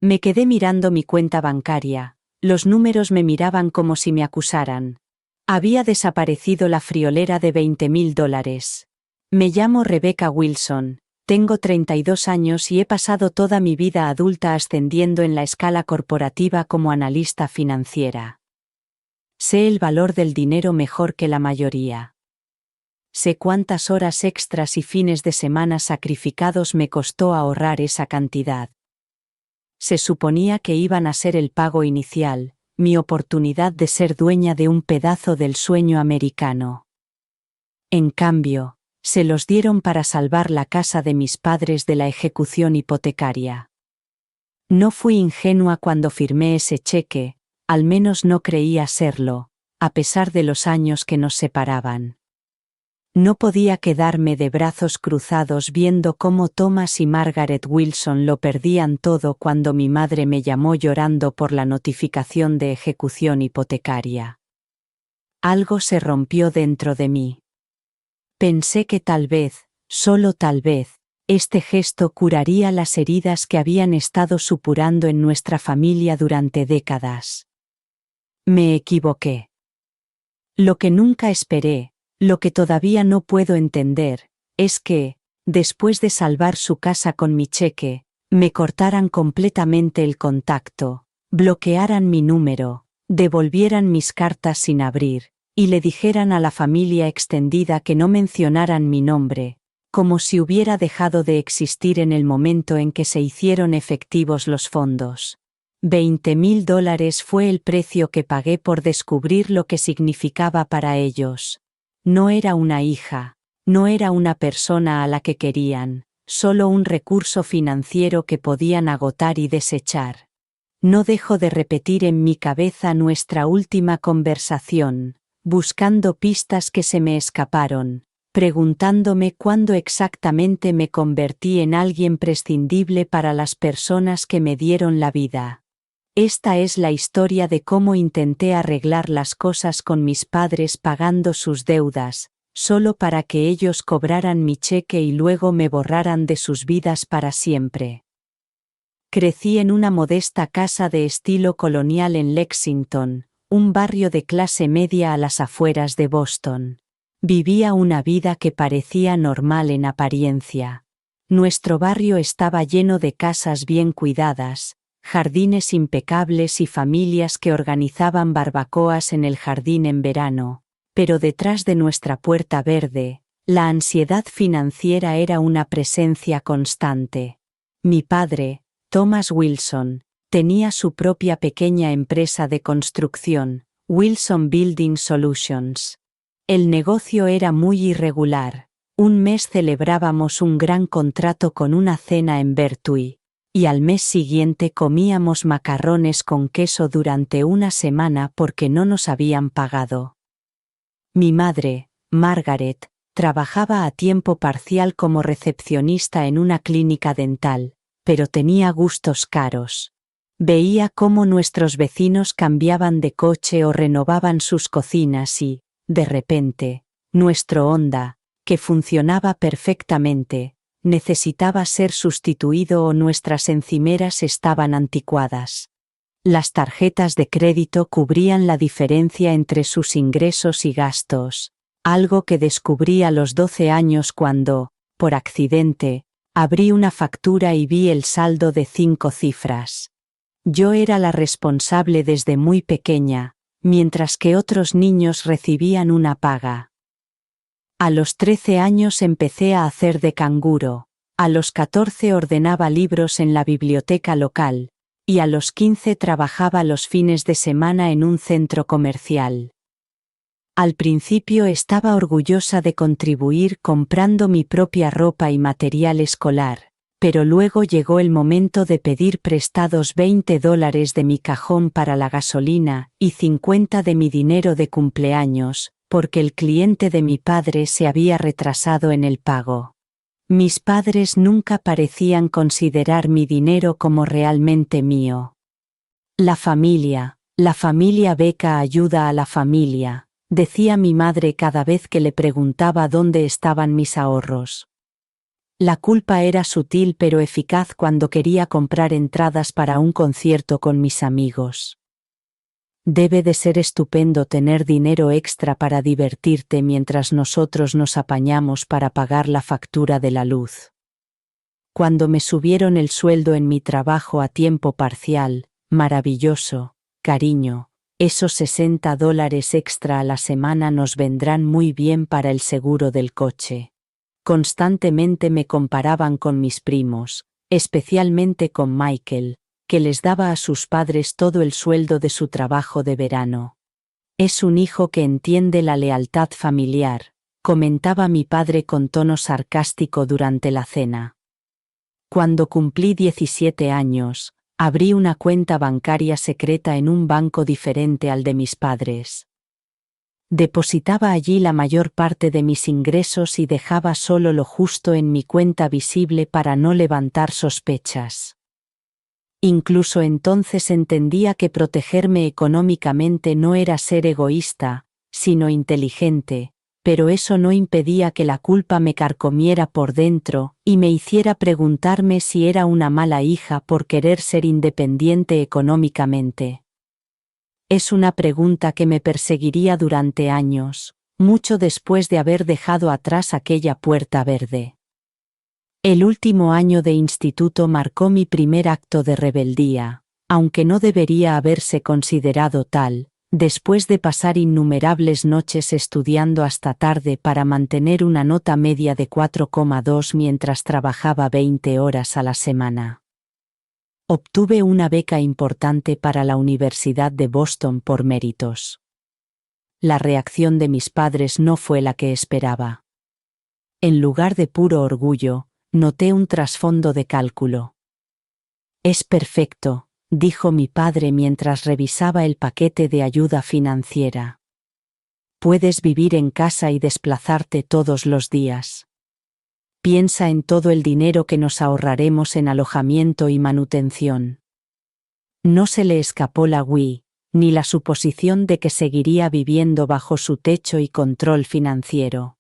Me quedé mirando mi cuenta bancaria. Los números me miraban como si me acusaran. Había desaparecido la friolera de $20.000. Me llamo Rebecca Wilson, tengo 32 años y he pasado toda mi vida adulta ascendiendo en la escala corporativa como analista financiera. Sé el valor del dinero mejor que la mayoría. Sé cuántas horas extras y fines de semana sacrificados me costó ahorrar esa cantidad. Se suponía que iban a ser el pago inicial, mi oportunidad de ser dueña de un pedazo del sueño americano. En cambio, se los dieron para salvar la casa de mis padres de la ejecución hipotecaria. No fui ingenua cuando firmé ese cheque, al menos no creía serlo, a pesar de los años que nos separaban. No podía quedarme de brazos cruzados viendo cómo Thomas y Margaret Wilson lo perdían todo cuando mi madre me llamó llorando por la notificación de ejecución hipotecaria. Algo se rompió dentro de mí. Pensé que tal vez, solo tal vez, este gesto curaría las heridas que habían estado supurando en nuestra familia durante décadas. Me equivoqué. Lo que nunca esperé, lo que todavía no puedo entender, es que, después de salvar su casa con mi cheque, me cortaran completamente el contacto, bloquearan mi número, devolvieran mis cartas sin abrir, y le dijeran a la familia extendida que no mencionaran mi nombre, como si hubiera dejado de existir en el momento en que se hicieron efectivos los fondos. $20.000 fue el precio que pagué por descubrir lo que significaba para ellos. No era una hija, no era una persona a la que querían, solo un recurso financiero que podían agotar y desechar. No dejo de repetir en mi cabeza nuestra última conversación, buscando pistas que se me escaparon, preguntándome cuándo exactamente me convertí en alguien prescindible para las personas que me dieron la vida. Esta es la historia de cómo intenté arreglar las cosas con mis padres pagando sus deudas, solo para que ellos cobraran mi cheque y luego me borraran de sus vidas para siempre. Crecí en una modesta casa de estilo colonial en Lexington, un barrio de clase media a las afueras de Boston. Vivía una vida que parecía normal en apariencia. Nuestro barrio estaba lleno de casas bien cuidadas, jardines impecables y familias que organizaban barbacoas en el jardín en verano, pero detrás de nuestra puerta verde, la ansiedad financiera era una presencia constante. Mi padre, Thomas Wilson, tenía su propia pequeña empresa de construcción, Wilson Building Solutions. El negocio era muy irregular. Un mes celebrábamos un gran contrato con una cena en Bertui, y al mes siguiente comíamos macarrones con queso durante una semana porque no nos habían pagado. Mi madre, Margaret, trabajaba a tiempo parcial como recepcionista en una clínica dental, pero tenía gustos caros. Veía cómo nuestros vecinos cambiaban de coche o renovaban sus cocinas y, de repente, nuestro Honda, que funcionaba perfectamente, necesitaba ser sustituido o nuestras encimeras estaban anticuadas. Las tarjetas de crédito cubrían la diferencia entre sus ingresos y gastos, algo que descubrí a los 12 años cuando, por accidente, abrí una factura y vi el saldo de 5 cifras. Yo era la responsable desde muy pequeña, mientras que otros niños recibían una paga. A los 13 años empecé a hacer de canguro, a los 14 ordenaba libros en la biblioteca local, y a los 15 trabajaba los fines de semana en un centro comercial. Al principio estaba orgullosa de contribuir comprando mi propia ropa y material escolar, pero luego llegó el momento de pedir prestados $20 de mi cajón para la gasolina y 50 de mi dinero de cumpleaños, porque el cliente de mi padre se había retrasado en el pago. Mis padres nunca parecían considerar mi dinero como realmente mío. La familia Becca ayuda a la familia, decía mi madre cada vez que le preguntaba dónde estaban mis ahorros. La culpa era sutil pero eficaz cuando quería comprar entradas para un concierto con mis amigos. Debe de ser estupendo tener dinero extra para divertirte mientras nosotros nos apañamos para pagar la factura de la luz. Cuando me subieron el sueldo en mi trabajo a tiempo parcial, maravilloso, cariño, esos $60 extra a la semana nos vendrán muy bien para el seguro del coche. Constantemente me comparaban con mis primos, especialmente con Michael, que les daba a sus padres todo el sueldo de su trabajo de verano. Es un hijo que entiende la lealtad familiar, comentaba mi padre con tono sarcástico durante la cena. Cuando cumplí 17 años, abrí una cuenta bancaria secreta en un banco diferente al de mis padres. Depositaba allí la mayor parte de mis ingresos y dejaba solo lo justo en mi cuenta visible para no levantar sospechas. Incluso entonces entendía que protegerme económicamente no era ser egoísta, sino inteligente, pero eso no impedía que la culpa me carcomiera por dentro y me hiciera preguntarme si era una mala hija por querer ser independiente económicamente. Es una pregunta que me perseguiría durante años, mucho después de haber dejado atrás aquella puerta verde. El último año de instituto marcó mi primer acto de rebeldía, aunque no debería haberse considerado tal, después de pasar innumerables noches estudiando hasta tarde para mantener una nota media de 4,2 mientras trabajaba 20 horas a la semana. Obtuve una beca importante para la Universidad de Boston por méritos. La reacción de mis padres no fue la que esperaba. En lugar de puro orgullo, noté un trasfondo de cálculo. «Es perfecto», dijo mi padre mientras revisaba el paquete de ayuda financiera. «Puedes vivir en casa y desplazarte todos los días. Piensa en todo el dinero que nos ahorraremos en alojamiento y manutención». No se le escapó la Wii, ni la suposición de que seguiría viviendo bajo su techo y control financiero.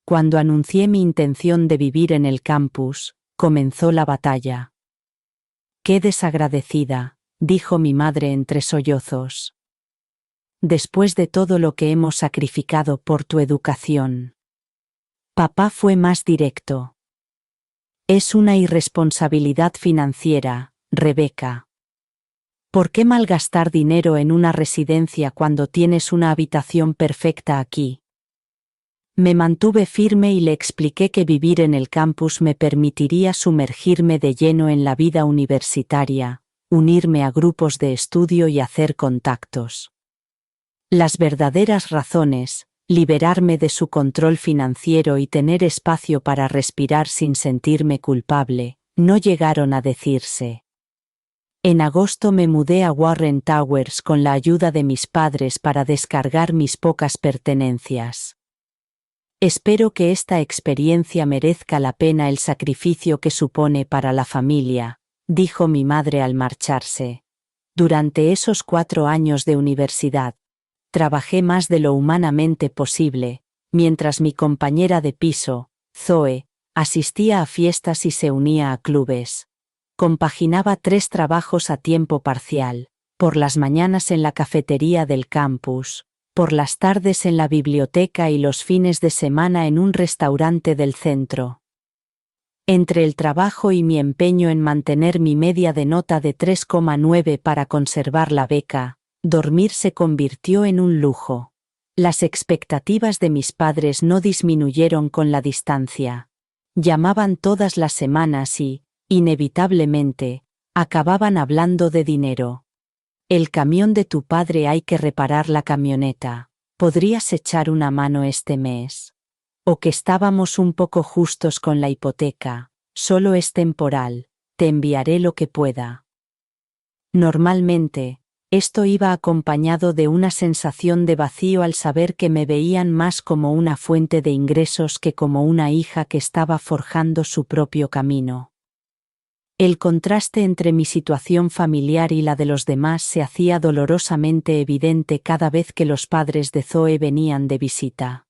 Cuando anuncié mi intención de vivir en el campus, comenzó la batalla. «Qué desagradecida», dijo mi madre entre sollozos. «Después de todo lo que hemos sacrificado por tu educación». Papá fue más directo. «Es una irresponsabilidad financiera, Rebeca. ¿Por qué malgastar dinero en una residencia cuando tienes una habitación perfecta aquí?» Me mantuve firme y le expliqué que vivir en el campus me permitiría sumergirme de lleno en la vida universitaria, unirme a grupos de estudio y hacer contactos. Las verdaderas razones, liberarme de su control financiero y tener espacio para respirar sin sentirme culpable, no llegaron a decirse. En agosto me mudé a Warren Towers con la ayuda de mis padres para descargar mis pocas pertenencias. «Espero que esta experiencia merezca la pena el sacrificio que supone para la familia», dijo mi madre al marcharse. Durante esos 4 años de universidad, trabajé más de lo humanamente posible, mientras mi compañera de piso, Zoe, asistía a fiestas y se unía a clubes. Compaginaba 3 trabajos a tiempo parcial, por las mañanas en la cafetería del campus, por las tardes en la biblioteca y los fines de semana en un restaurante del centro. Entre el trabajo y mi empeño en mantener mi media de nota de 3,9 para conservar la beca, dormir se convirtió en un lujo. Las expectativas de mis padres no disminuyeron con la distancia. Llamaban todas las semanas y, inevitablemente, acababan hablando de dinero. «El camión de tu padre hay que reparar la camioneta. ¿Podrías echar una mano este mes?» O que estábamos un poco justos con la hipoteca. «Solo es temporal. Te enviaré lo que pueda». Normalmente, esto iba acompañado de una sensación de vacío al saber que me veían más como una fuente de ingresos que como una hija que estaba forjando su propio camino. El contraste entre mi situación familiar y la de los demás se hacía dolorosamente evidente cada vez que los padres de Zoe venían de visita.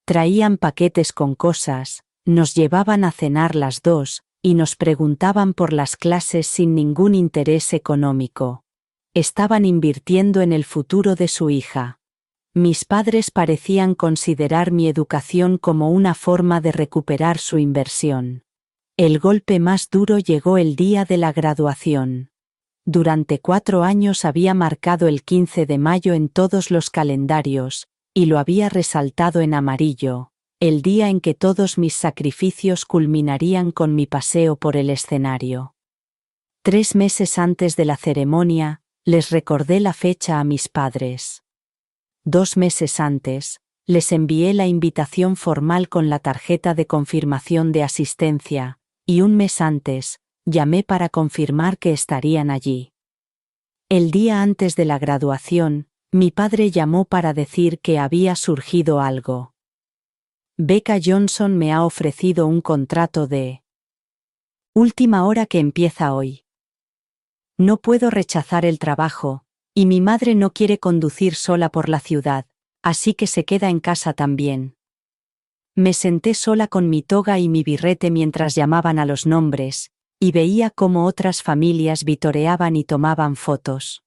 Traían paquetes con cosas, Nos llevaban a cenar las dos, y nos preguntaban por las clases sin ningún interés económico. Estaban invirtiendo en el futuro de su hija. Mis padres parecían considerar mi educación como una forma de recuperar su inversión. El golpe más duro llegó el día de la graduación. Durante 4 años había marcado el 15 de mayo en todos los calendarios, y lo había resaltado en amarillo, el día en que todos mis sacrificios culminarían con mi paseo por el escenario. 3 meses antes de la ceremonia, les recordé la fecha a mis padres. 2 meses antes, les envié la invitación formal con la tarjeta de confirmación de asistencia, y 1 mes antes, llamé para confirmar que estarían allí. El día antes de la graduación, mi padre llamó para decir que había surgido algo. Becca Johnson me ha ofrecido un contrato de última hora que empieza hoy. No puedo rechazar el trabajo, y mi madre no quiere conducir sola por la ciudad, así que se queda en casa también. Me senté sola con mi toga y mi birrete mientras llamaban a los nombres, y veía cómo otras familias vitoreaban y tomaban fotos.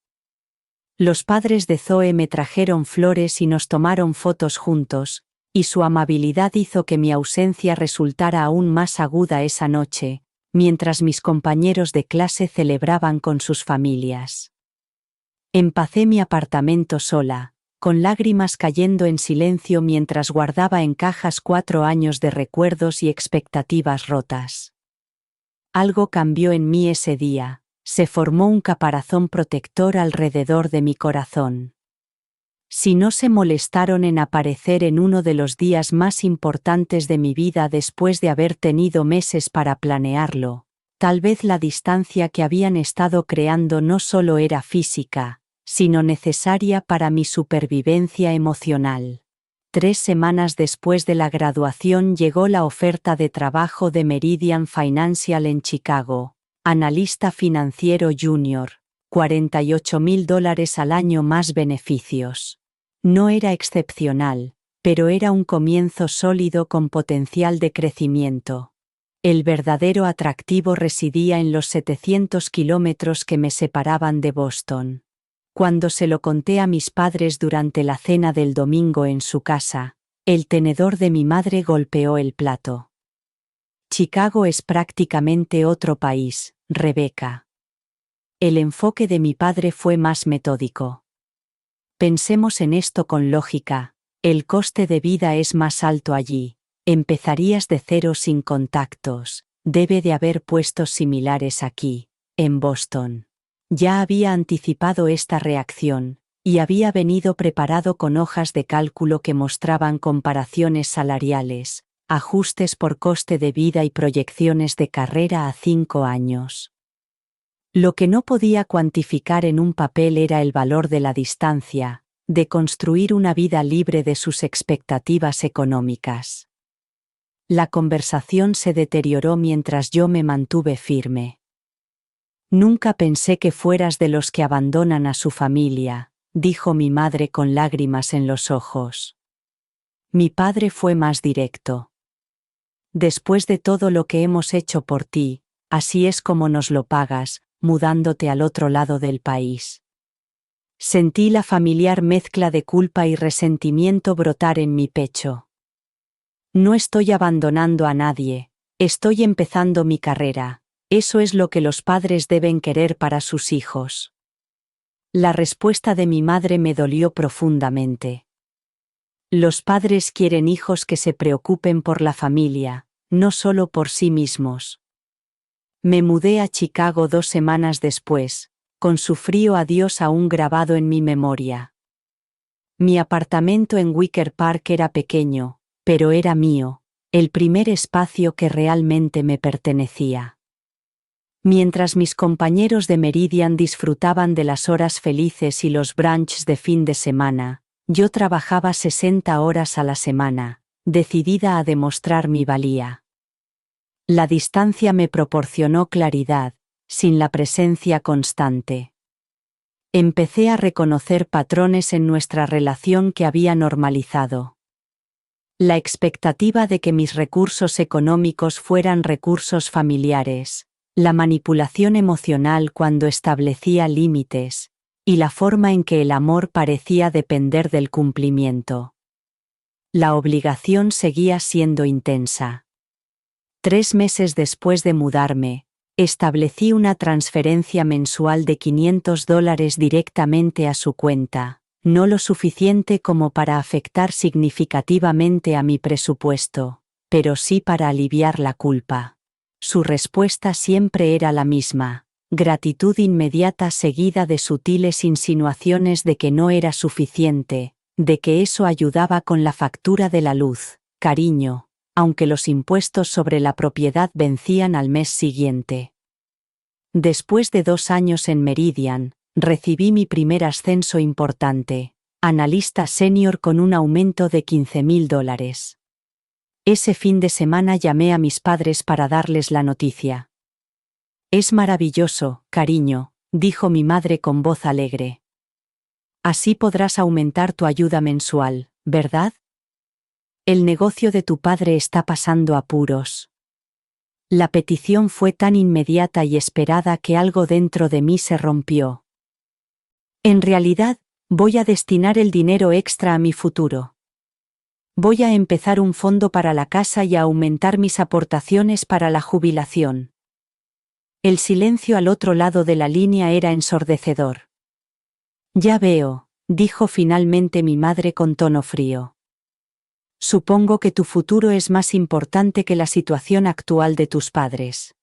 Los padres de Zoe me trajeron flores y nos tomaron fotos juntos, y su amabilidad hizo que mi ausencia resultara aún más aguda esa noche, mientras mis compañeros de clase celebraban con sus familias. Empacé mi apartamento sola, con lágrimas cayendo en silencio mientras guardaba en cajas 4 años de recuerdos y expectativas rotas. Algo cambió en mí ese día, se formó un caparazón protector alrededor de mi corazón. Si no se molestaron en aparecer en uno de los días más importantes de mi vida después de haber tenido meses para planearlo, tal vez la distancia que habían estado creando no solo era física, sino necesaria para mi supervivencia emocional. 3 semanas después de la graduación llegó la oferta de trabajo de Meridian Financial en Chicago, analista financiero junior, $48,000 al año más beneficios. No era excepcional, pero era un comienzo sólido con potencial de crecimiento. El verdadero atractivo residía en los 700 kilómetros que me separaban de Boston. Cuando se lo conté a mis padres durante la cena del domingo en su casa, el tenedor de mi madre golpeó el plato. Chicago es prácticamente otro país, Rebecca. El enfoque de mi padre fue más metódico. Pensemos en esto con lógica, el coste de vida es más alto allí, empezarías de cero sin contactos, debe de haber puestos similares aquí, en Boston. Ya había anticipado esta reacción, y había venido preparado con hojas de cálculo que mostraban comparaciones salariales, ajustes por coste de vida y proyecciones de carrera a 5 años. Lo que no podía cuantificar en un papel era el valor de la distancia, de construir una vida libre de sus expectativas económicas. La conversación se deterioró mientras yo me mantuve firme. Nunca pensé que fueras de los que abandonan a su familia, dijo mi madre con lágrimas en los ojos. Mi padre fue más directo. Después de todo lo que hemos hecho por ti, así es como nos lo pagas, mudándote al otro lado del país. Sentí la familiar mezcla de culpa y resentimiento brotar en mi pecho. No estoy abandonando a nadie, estoy empezando mi carrera, eso es lo que los padres deben querer para sus hijos. La respuesta de mi madre me dolió profundamente. Los padres quieren hijos que se preocupen por la familia, no solo por sí mismos. Me mudé a Chicago 2 semanas después, con su frío adiós aún grabado en mi memoria. Mi apartamento en Wicker Park era pequeño, pero era mío, el primer espacio que realmente me pertenecía. Mientras mis compañeros de Meridian disfrutaban de las horas felices y los brunches de fin de semana, yo trabajaba 60 horas a la semana, decidida a demostrar mi valía. La distancia me proporcionó claridad, sin la presencia constante. Empecé a reconocer patrones en nuestra relación que había normalizado. La expectativa de que mis recursos económicos fueran recursos familiares, la manipulación emocional cuando establecía límites, y la forma en que el amor parecía depender del cumplimiento. La obligación seguía siendo intensa. 3 meses después de mudarme, establecí una transferencia mensual de $500 directamente a su cuenta, no lo suficiente como para afectar significativamente a mi presupuesto, pero sí para aliviar la culpa. Su respuesta siempre era la misma: gratitud inmediata seguida de sutiles insinuaciones de que no era suficiente, de que eso ayudaba con la factura de la luz. Cariño, aunque los impuestos sobre la propiedad vencían al mes siguiente. Después de 2 años en Meridian, recibí mi primer ascenso importante, analista senior con un aumento de $15,000. Ese fin de semana llamé a mis padres para darles la noticia. «Es maravilloso, cariño», dijo mi madre con voz alegre. «Así podrás aumentar tu ayuda mensual, ¿verdad? El negocio de tu padre está pasando apuros». La petición fue tan inmediata y esperada que algo dentro de mí se rompió. En realidad, voy a destinar el dinero extra a mi futuro. Voy a empezar un fondo para la casa y a aumentar mis aportaciones para la jubilación. El silencio al otro lado de la línea era ensordecedor. «Ya veo», dijo finalmente mi madre con tono frío. «Supongo que tu futuro es más importante que la situación actual de tus padres».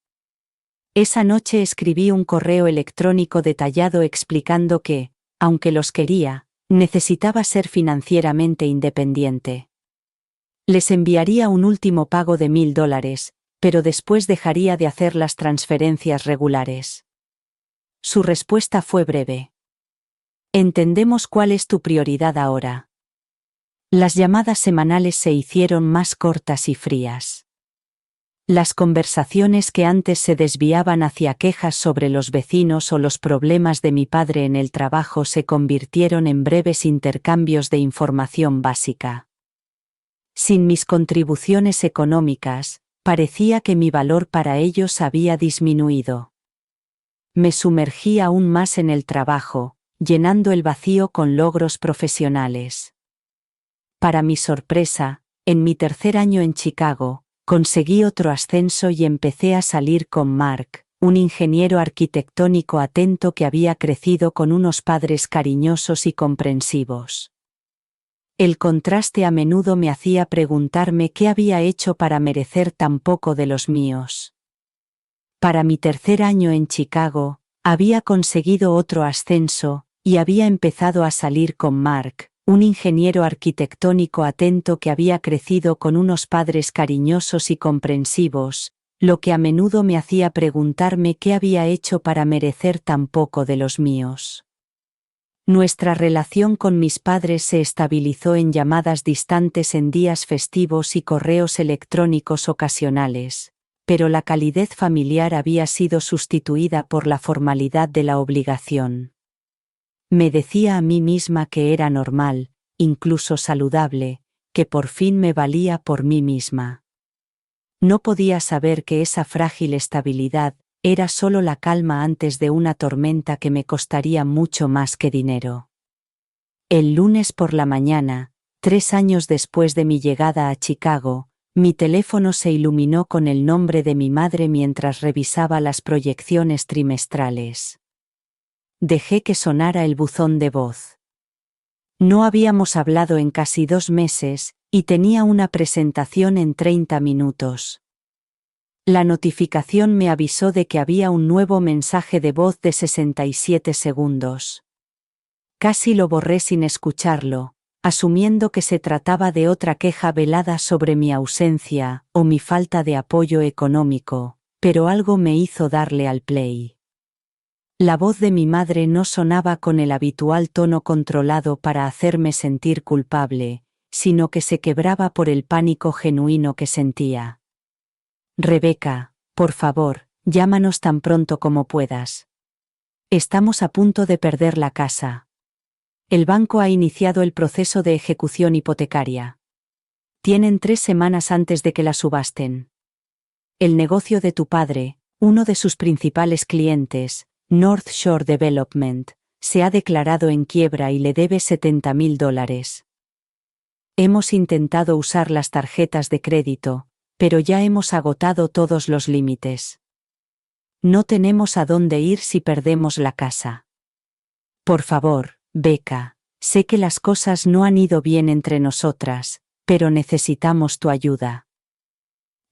Esa noche escribí un correo electrónico detallado explicando que, aunque los quería, necesitaba ser financieramente independiente. Les enviaría un último pago de $1,000, pero después dejaría de hacer las transferencias regulares. Su respuesta fue breve. «Entendemos cuál es tu prioridad ahora». Las llamadas semanales se hicieron más cortas y frías. Las conversaciones que antes se desviaban hacia quejas sobre los vecinos o los problemas de mi padre en el trabajo se convirtieron en breves intercambios de información básica. Sin mis contribuciones económicas, parecía que mi valor para ellos había disminuido. Me sumergí aún más en el trabajo, llenando el vacío con logros profesionales. Para mi sorpresa, en mi 3er año en Chicago, conseguí otro ascenso y empecé a salir con Mark, un ingeniero arquitectónico atento que había crecido con unos padres cariñosos y comprensivos. El contraste a menudo me hacía preguntarme qué había hecho para merecer tan poco de los míos. Para mi 3er año en Chicago, había conseguido otro ascenso, y había empezado a salir con Mark, un ingeniero arquitectónico atento que había crecido con unos padres cariñosos y comprensivos, lo que a menudo me hacía preguntarme qué había hecho para merecer tan poco de los míos. Nuestra relación con mis padres se estabilizó en llamadas distantes en días festivos y correos electrónicos ocasionales, pero la calidez familiar había sido sustituida por la formalidad de la obligación. Me decía a mí misma que era normal, incluso saludable, que por fin me valía por mí misma. No podía saber que esa frágil estabilidad era solo la calma antes de una tormenta que me costaría mucho más que dinero. El lunes por la mañana, 3 años después de mi llegada a Chicago, mi teléfono se iluminó con el nombre de mi madre mientras revisaba las proyecciones trimestrales. Dejé que sonara el buzón de voz. No habíamos hablado en casi 2 meses, y tenía una presentación en 30 minutos. La notificación me avisó de que había un nuevo mensaje de voz de 67 segundos. Casi lo borré sin escucharlo, asumiendo que se trataba de otra queja velada sobre mi ausencia o mi falta de apoyo económico, pero algo me hizo darle al play. La voz de mi madre no sonaba con el habitual tono controlado para hacerme sentir culpable, sino que se quebraba por el pánico genuino que sentía. «Rebeca, por favor, llámanos tan pronto como puedas. Estamos a punto de perder la casa. El banco ha iniciado el proceso de ejecución hipotecaria. Tienen 3 semanas antes de que la subasten. El negocio de tu padre, uno de sus principales clientes, North Shore Development, se ha declarado en quiebra y le debe $70,000. Hemos intentado usar las tarjetas de crédito, pero ya hemos agotado todos los límites. No tenemos a dónde ir si perdemos la casa. Por favor, Becca, sé que las cosas no han ido bien entre nosotras, pero necesitamos tu ayuda.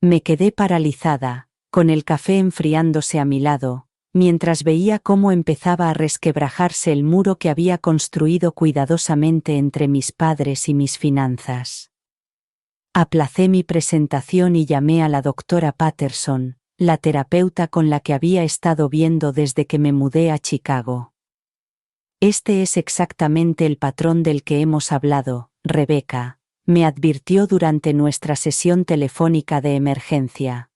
Me quedé paralizada, con el café enfriándose a mi lado, mientras veía cómo empezaba a resquebrajarse el muro que había construido cuidadosamente entre mis padres y mis finanzas. Aplacé mi presentación y llamé a la doctora Patterson, la terapeuta con la que había estado viendo desde que me mudé a Chicago. Este es exactamente el patrón del que hemos hablado, Rebecca, me advirtió durante nuestra sesión telefónica de emergencia.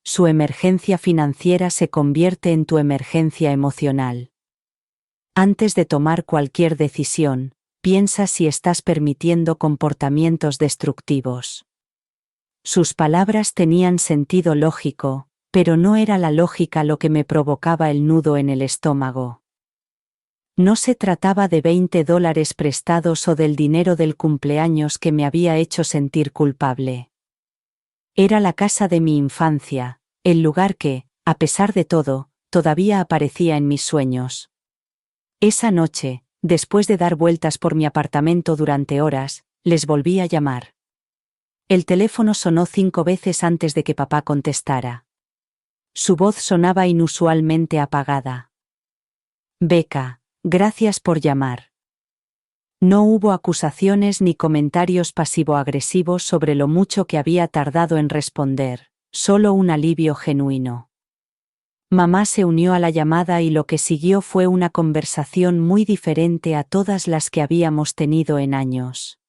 Su emergencia financiera se convierte en tu emergencia emocional. Antes de tomar cualquier decisión, piensa si estás permitiendo comportamientos destructivos. Sus palabras tenían sentido lógico, pero no era la lógica lo que me provocaba el nudo en el estómago. No se trataba de $20 prestados o del dinero del cumpleaños que me había hecho sentir culpable. Era la casa de mi infancia, el lugar que, a pesar de todo, todavía aparecía en mis sueños. Esa noche, después de dar vueltas por mi apartamento durante horas, les volví a llamar. El teléfono sonó 5 veces antes de que papá contestara. Su voz sonaba inusualmente apagada. Becca, gracias por llamar. No hubo acusaciones ni comentarios pasivo-agresivos sobre lo mucho que había tardado en responder, solo un alivio genuino. Mamá se unió a la llamada y lo que siguió fue una conversación muy diferente a todas las que habíamos tenido en años.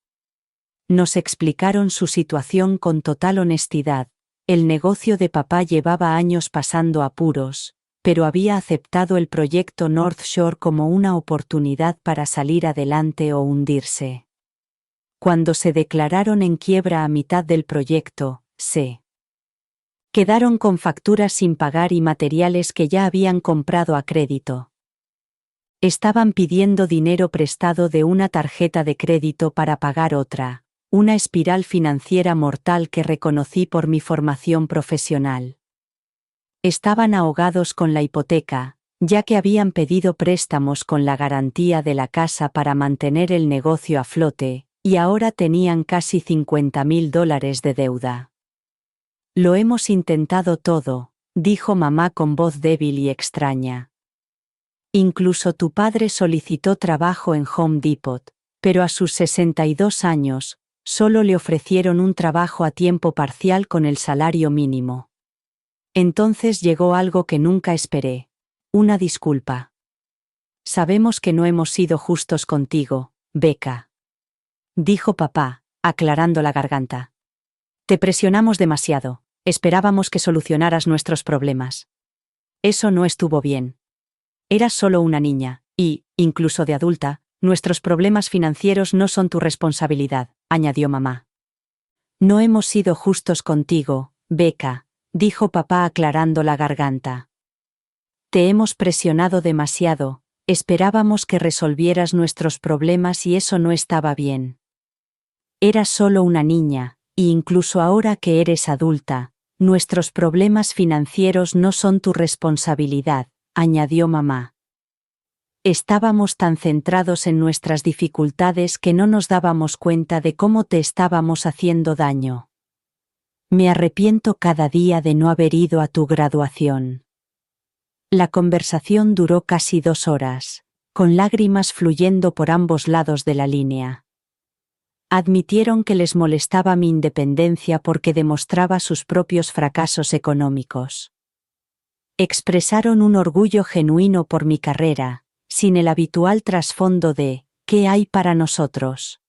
Nos explicaron su situación con total honestidad. El negocio de papá llevaba años pasando apuros, pero había aceptado el proyecto North Shore como una oportunidad para salir adelante o hundirse. Cuando se declararon en quiebra a mitad del proyecto, se quedaron con facturas sin pagar y materiales que ya habían comprado a crédito. Estaban pidiendo dinero prestado de una tarjeta de crédito para pagar otra, una espiral financiera mortal que reconocí por mi formación profesional. Estaban ahogados con la hipoteca, ya que habían pedido préstamos con la garantía de la casa para mantener el negocio a flote, y ahora tenían casi $50,000 de deuda. Lo hemos intentado todo, dijo mamá con voz débil y extraña. Incluso tu padre solicitó trabajo en Home Depot, pero a sus 62 años, solo le ofrecieron un trabajo a tiempo parcial con el salario mínimo. Entonces llegó algo que nunca esperé. Una disculpa. Sabemos que no hemos sido justos contigo, Becca, dijo papá, aclarando la garganta. Te presionamos demasiado, esperábamos que solucionaras nuestros problemas. Eso no estuvo bien. Eras solo una niña, y, incluso de adulta, nuestros problemas financieros no son tu responsabilidad, añadió mamá. No hemos sido justos contigo, Becca, dijo papá aclarando la garganta. Te hemos presionado demasiado, esperábamos que resolvieras nuestros problemas y eso no estaba bien. Eras solo una niña, y incluso ahora que eres adulta, nuestros problemas financieros no son tu responsabilidad, añadió mamá. Estábamos tan centrados en nuestras dificultades que no nos dábamos cuenta de cómo te estábamos haciendo daño. Me arrepiento cada día de no haber ido a tu graduación. La conversación duró casi 2 horas, con lágrimas fluyendo por ambos lados de la línea. Admitieron que les molestaba mi independencia porque demostraba sus propios fracasos económicos. Expresaron un orgullo genuino por mi carrera, sin el habitual trasfondo de ¿qué hay para nosotros?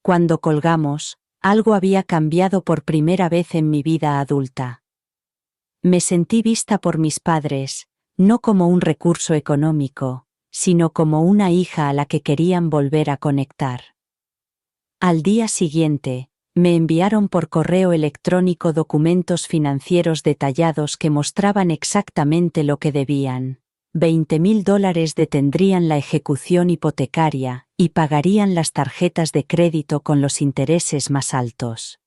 Cuando colgamos, algo había cambiado por primera vez en mi vida adulta. Me sentí vista por mis padres, no como un recurso económico, sino como una hija a la que querían volver a conectar. Al día siguiente, Me enviaron por correo electrónico documentos financieros detallados que mostraban exactamente lo que debían. $20.000 detendrían la ejecución hipotecaria y pagarían las tarjetas de crédito con los intereses más altos.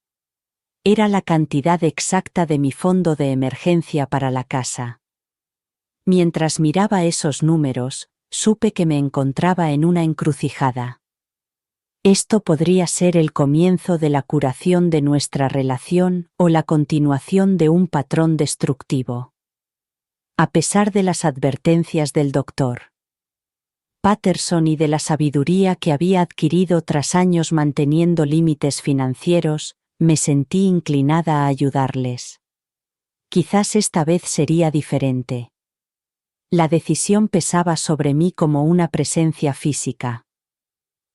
Era la cantidad exacta de mi fondo de emergencia para la casa. Mientras miraba esos números, supe que me encontraba en una encrucijada. Esto podría ser el comienzo de la curación de nuestra relación o la continuación de un patrón destructivo. A pesar de las advertencias del Dr. Patterson y de la sabiduría que había adquirido tras años manteniendo límites financieros, me sentí inclinada a ayudarles. Quizás esta vez sería diferente. La decisión pesaba sobre mí como una presencia física.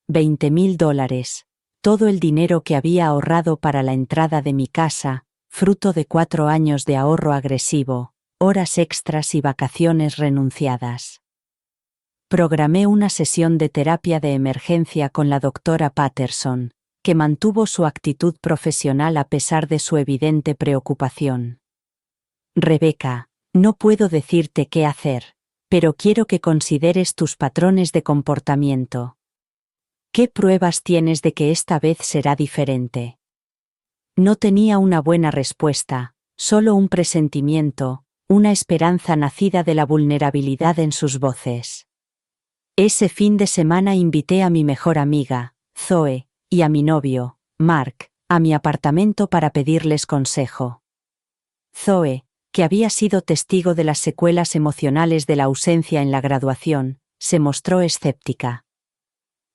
$20.000, todo el dinero que había ahorrado para la entrada de mi casa, fruto de 4 años de ahorro agresivo, horas extras y vacaciones renunciadas. Programé una sesión de terapia de emergencia con la doctora Patterson, que mantuvo su actitud profesional a pesar de su evidente preocupación. Rebecca, no puedo decirte qué hacer, pero quiero que consideres tus patrones de comportamiento. ¿Qué pruebas tienes de que esta vez será diferente? No tenía una buena respuesta, solo un presentimiento, una esperanza nacida de la vulnerabilidad en sus voces. Ese fin de semana invité a mi mejor amiga, Zoe, y a mi novio, Mark, a mi apartamento para pedirles consejo. Zoe, que había sido testigo de las secuelas emocionales de la ausencia en la graduación, se mostró escéptica.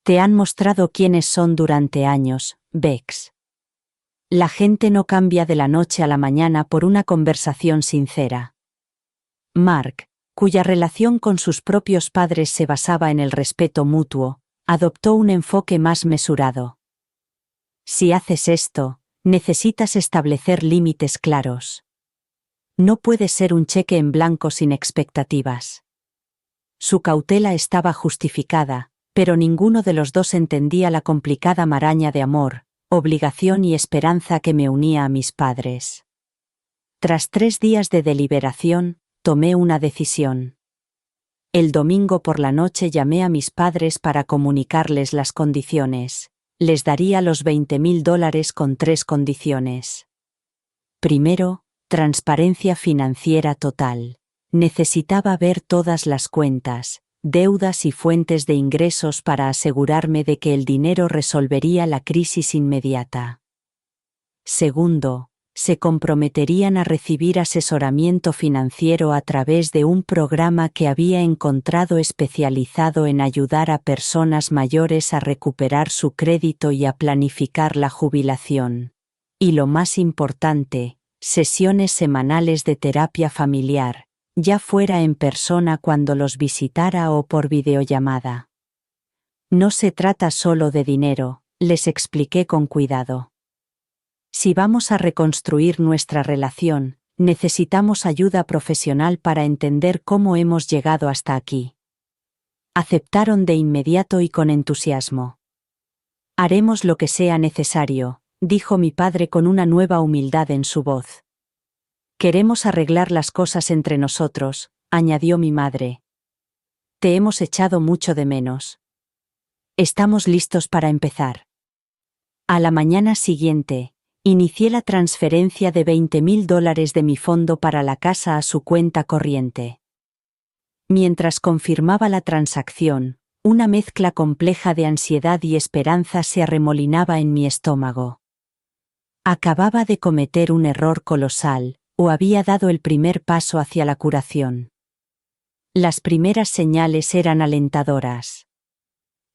Te han mostrado quiénes son durante años, Bex. La gente no cambia de la noche a la mañana por una conversación sincera. Mark, cuya relación con sus propios padres se basaba en el respeto mutuo, adoptó un enfoque más mesurado. Si haces esto, necesitas establecer límites claros. No puedes ser un cheque en blanco sin expectativas. Su cautela estaba justificada, pero ninguno de los dos entendía la complicada maraña de amor, obligación y esperanza que me unía a mis padres. Tras 3 días de deliberación, tomé una decisión. El domingo por la noche llamé a mis padres para comunicarles las condiciones. Les daría los $20.000 con 3 condiciones. Primero, transparencia financiera total. Necesitaba ver todas las cuentas, deudas y fuentes de ingresos para asegurarme de que el dinero resolvería la crisis inmediata. Segundo, se comprometerían a recibir asesoramiento financiero a través de un programa que había encontrado especializado en ayudar a personas mayores a recuperar su crédito y a planificar la jubilación. Y lo más importante, sesiones semanales de terapia familiar, ya fuera en persona cuando los visitara o por videollamada. No se trata solo de dinero, les expliqué con cuidado. Si vamos a reconstruir nuestra relación, necesitamos ayuda profesional para entender cómo hemos llegado hasta aquí. Aceptaron de inmediato y con entusiasmo. Haremos lo que sea necesario, dijo mi padre con una nueva humildad en su voz. Queremos arreglar las cosas entre nosotros, añadió mi madre. Te hemos echado mucho de menos. Estamos listos para empezar. A la mañana siguiente, inicié la transferencia de $20.000 de mi fondo para la casa a su cuenta corriente. Mientras confirmaba la transacción, una mezcla compleja de ansiedad y esperanza se arremolinaba en mi estómago. Acababa de cometer un error colosal, o había dado el primer paso hacia la curación. Las primeras señales eran alentadoras.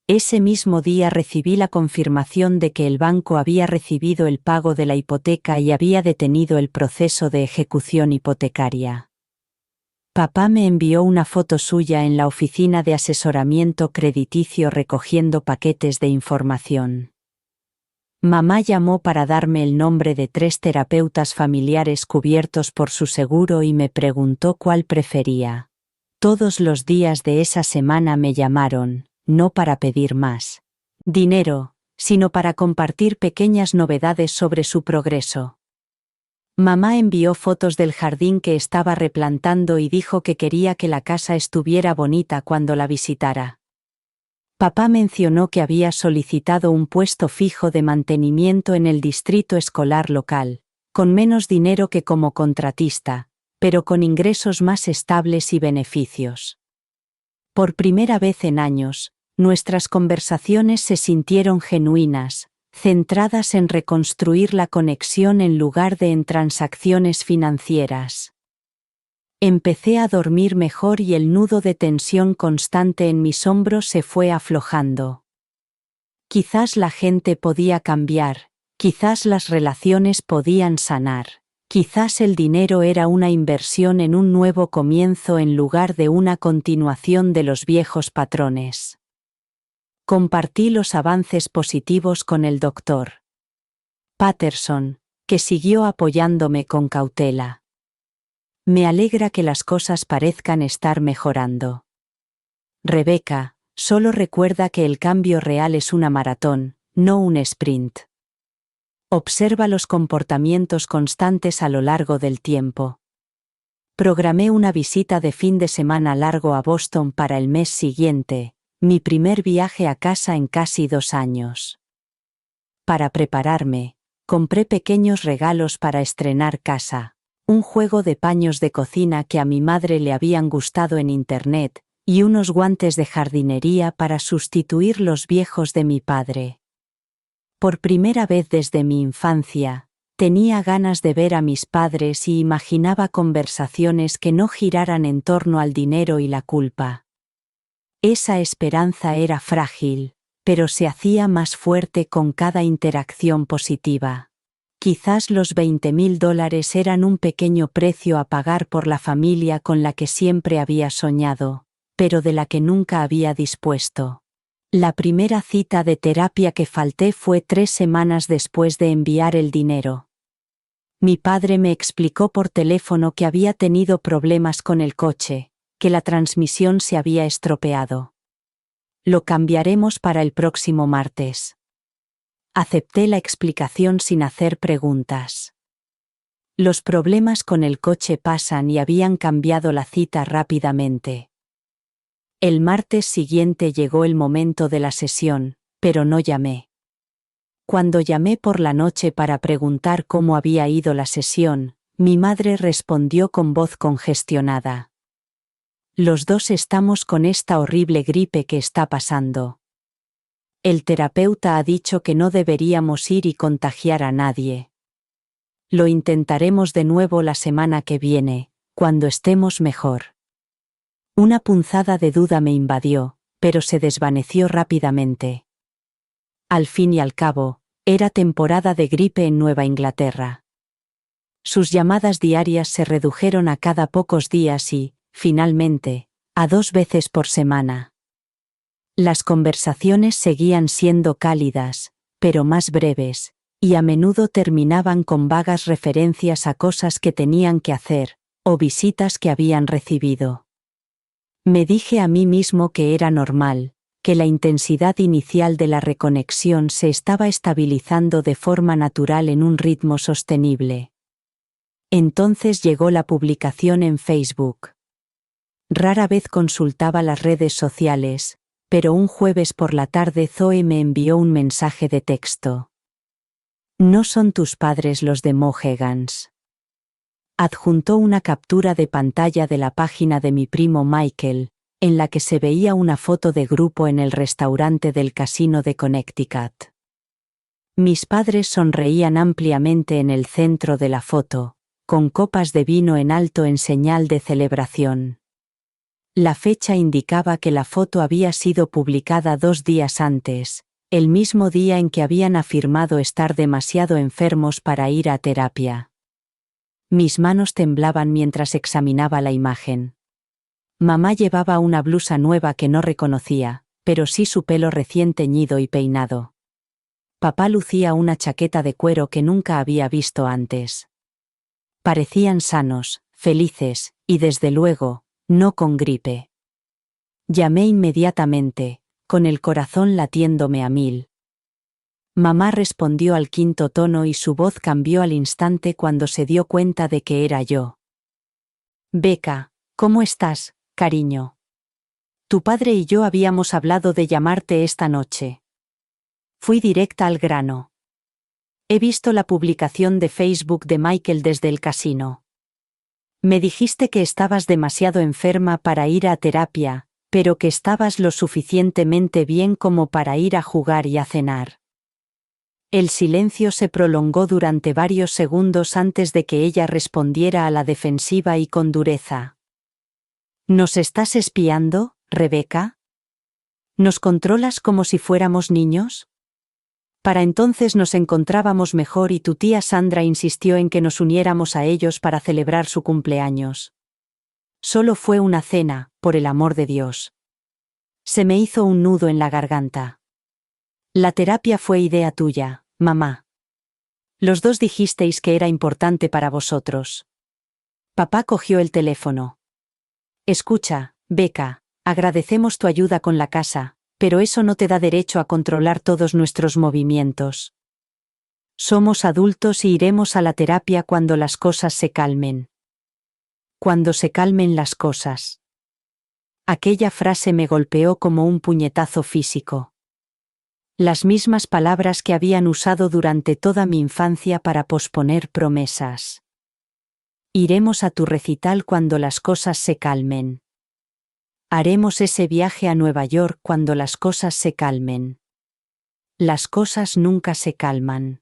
Ese mismo día recibí la confirmación de que el banco había recibido el pago de la hipoteca y había detenido el proceso de ejecución hipotecaria. Papá me envió una foto suya en la oficina de asesoramiento crediticio recogiendo paquetes de información. Mamá llamó para darme el nombre de 3 terapeutas familiares cubiertos por su seguro y me preguntó cuál prefería. Todos los días de esa semana me llamaron, no para pedir más dinero, sino para compartir pequeñas novedades sobre su progreso. Mamá envió fotos del jardín que estaba replantando y dijo que quería que la casa estuviera bonita cuando la visitara. Papá mencionó que había solicitado un puesto fijo de mantenimiento en el distrito escolar local, con menos dinero que como contratista, pero con ingresos más estables y beneficios. Por primera vez en años, nuestras conversaciones se sintieron genuinas, centradas en reconstruir la conexión en lugar de en transacciones financieras. Empecé a dormir mejor y el nudo de tensión constante en mis hombros se fue aflojando. Quizás la gente podía cambiar, quizás las relaciones podían sanar, quizás el dinero era una inversión en un nuevo comienzo en lugar de una continuación de los viejos patrones. Compartí los avances positivos con el doctor Patterson, que siguió apoyándome con cautela. Me alegra que las cosas parezcan estar mejorando. Rebecca, solo recuerda que el cambio real es una maratón, no un sprint. Observa los comportamientos constantes a lo largo del tiempo. Programé una visita de fin de semana largo a Boston para el mes siguiente, mi primer viaje a casa en casi 2 años. Para prepararme, compré pequeños regalos para estrenar casa. Un juego de paños de cocina que a mi madre le habían gustado en internet, y unos guantes de jardinería para sustituir los viejos de mi padre. Por primera vez desde mi infancia, tenía ganas de ver a mis padres y imaginaba conversaciones que no giraran en torno al dinero y la culpa. Esa esperanza era frágil, pero se hacía más fuerte con cada interacción positiva. Quizás los $20,000 eran un pequeño precio a pagar por la familia con la que siempre había soñado, pero de la que nunca había dispuesto. La primera cita de terapia que falté fue 3 semanas después de enviar el dinero. Mi padre me explicó por teléfono que había tenido problemas con el coche, que la transmisión se había estropeado. Lo cambiaremos para el próximo martes. Acepté la explicación sin hacer preguntas. Los problemas con el coche pasan y habían cambiado la cita rápidamente. El martes siguiente llegó el momento de la sesión, pero no llamé. Cuando llamé por la noche para preguntar cómo había ido la sesión, mi madre respondió con voz congestionada. Los dos estamos con esta horrible gripe que está pasando. El terapeuta ha dicho que no deberíamos ir y contagiar a nadie. Lo intentaremos de nuevo la semana que viene, cuando estemos mejor. Una punzada de duda me invadió, pero se desvaneció rápidamente. Al fin y al cabo, era temporada de gripe en Nueva Inglaterra. Sus llamadas diarias se redujeron a cada pocos días y, finalmente, a 2 veces por semana. Las conversaciones seguían siendo cálidas, pero más breves, y a menudo terminaban con vagas referencias a cosas que tenían que hacer, o visitas que habían recibido. Me dije a mí mismo que era normal, que la intensidad inicial de la reconexión se estaba estabilizando de forma natural en un ritmo sostenible. Entonces llegó la publicación en Facebook. Rara vez consultaba las redes sociales, pero un jueves por la tarde Zoe me envió un mensaje de texto. No son tus padres los de Mohegans. Adjuntó una captura de pantalla de la página de mi primo Michael, en la que se veía una foto de grupo en el restaurante del casino de Connecticut. Mis padres sonreían ampliamente en el centro de la foto, con copas de vino en alto en señal de celebración. La fecha indicaba que la foto había sido publicada 2 días antes, el mismo día en que habían afirmado estar demasiado enfermos para ir a terapia. Mis manos temblaban mientras examinaba la imagen. Mamá llevaba una blusa nueva que no reconocía, pero sí su pelo recién teñido y peinado. Papá lucía una chaqueta de cuero que nunca había visto antes. Parecían sanos, felices, y desde luego, no con gripe. Llamé inmediatamente, con el corazón latiéndome a 1000. Mamá respondió al quinto tono y su voz cambió al instante cuando se dio cuenta de que era yo. Becca, ¿cómo estás, cariño? Tu padre y yo habíamos hablado de llamarte esta noche. Fui directa al grano. He visto la publicación de Facebook de Michael desde el casino. Me dijiste que estabas demasiado enferma para ir a terapia, pero que estabas lo suficientemente bien como para ir a jugar y a cenar. El silencio se prolongó durante varios segundos antes de que ella respondiera a la defensiva y con dureza. ¿Nos estás espiando, Rebecca? ¿Nos controlas como si fuéramos niños? Para entonces nos encontrábamos mejor y tu tía Sandra insistió en que nos uniéramos a ellos para celebrar su cumpleaños. Solo fue una cena, por el amor de Dios. Se me hizo un nudo en la garganta. La terapia fue idea tuya, mamá. Los dos dijisteis que era importante para vosotros. Papá cogió el teléfono. Escucha, Becca, agradecemos tu ayuda con la casa, pero eso no te da derecho a controlar todos nuestros movimientos. Somos adultos y iremos a la terapia cuando las cosas se calmen. Cuando se calmen las cosas. Aquella frase me golpeó como un puñetazo físico. Las mismas palabras que habían usado durante toda mi infancia para posponer promesas. Iremos a tu recital cuando las cosas se calmen. Haremos ese viaje a Nueva York cuando las cosas se calmen. Las cosas nunca se calman.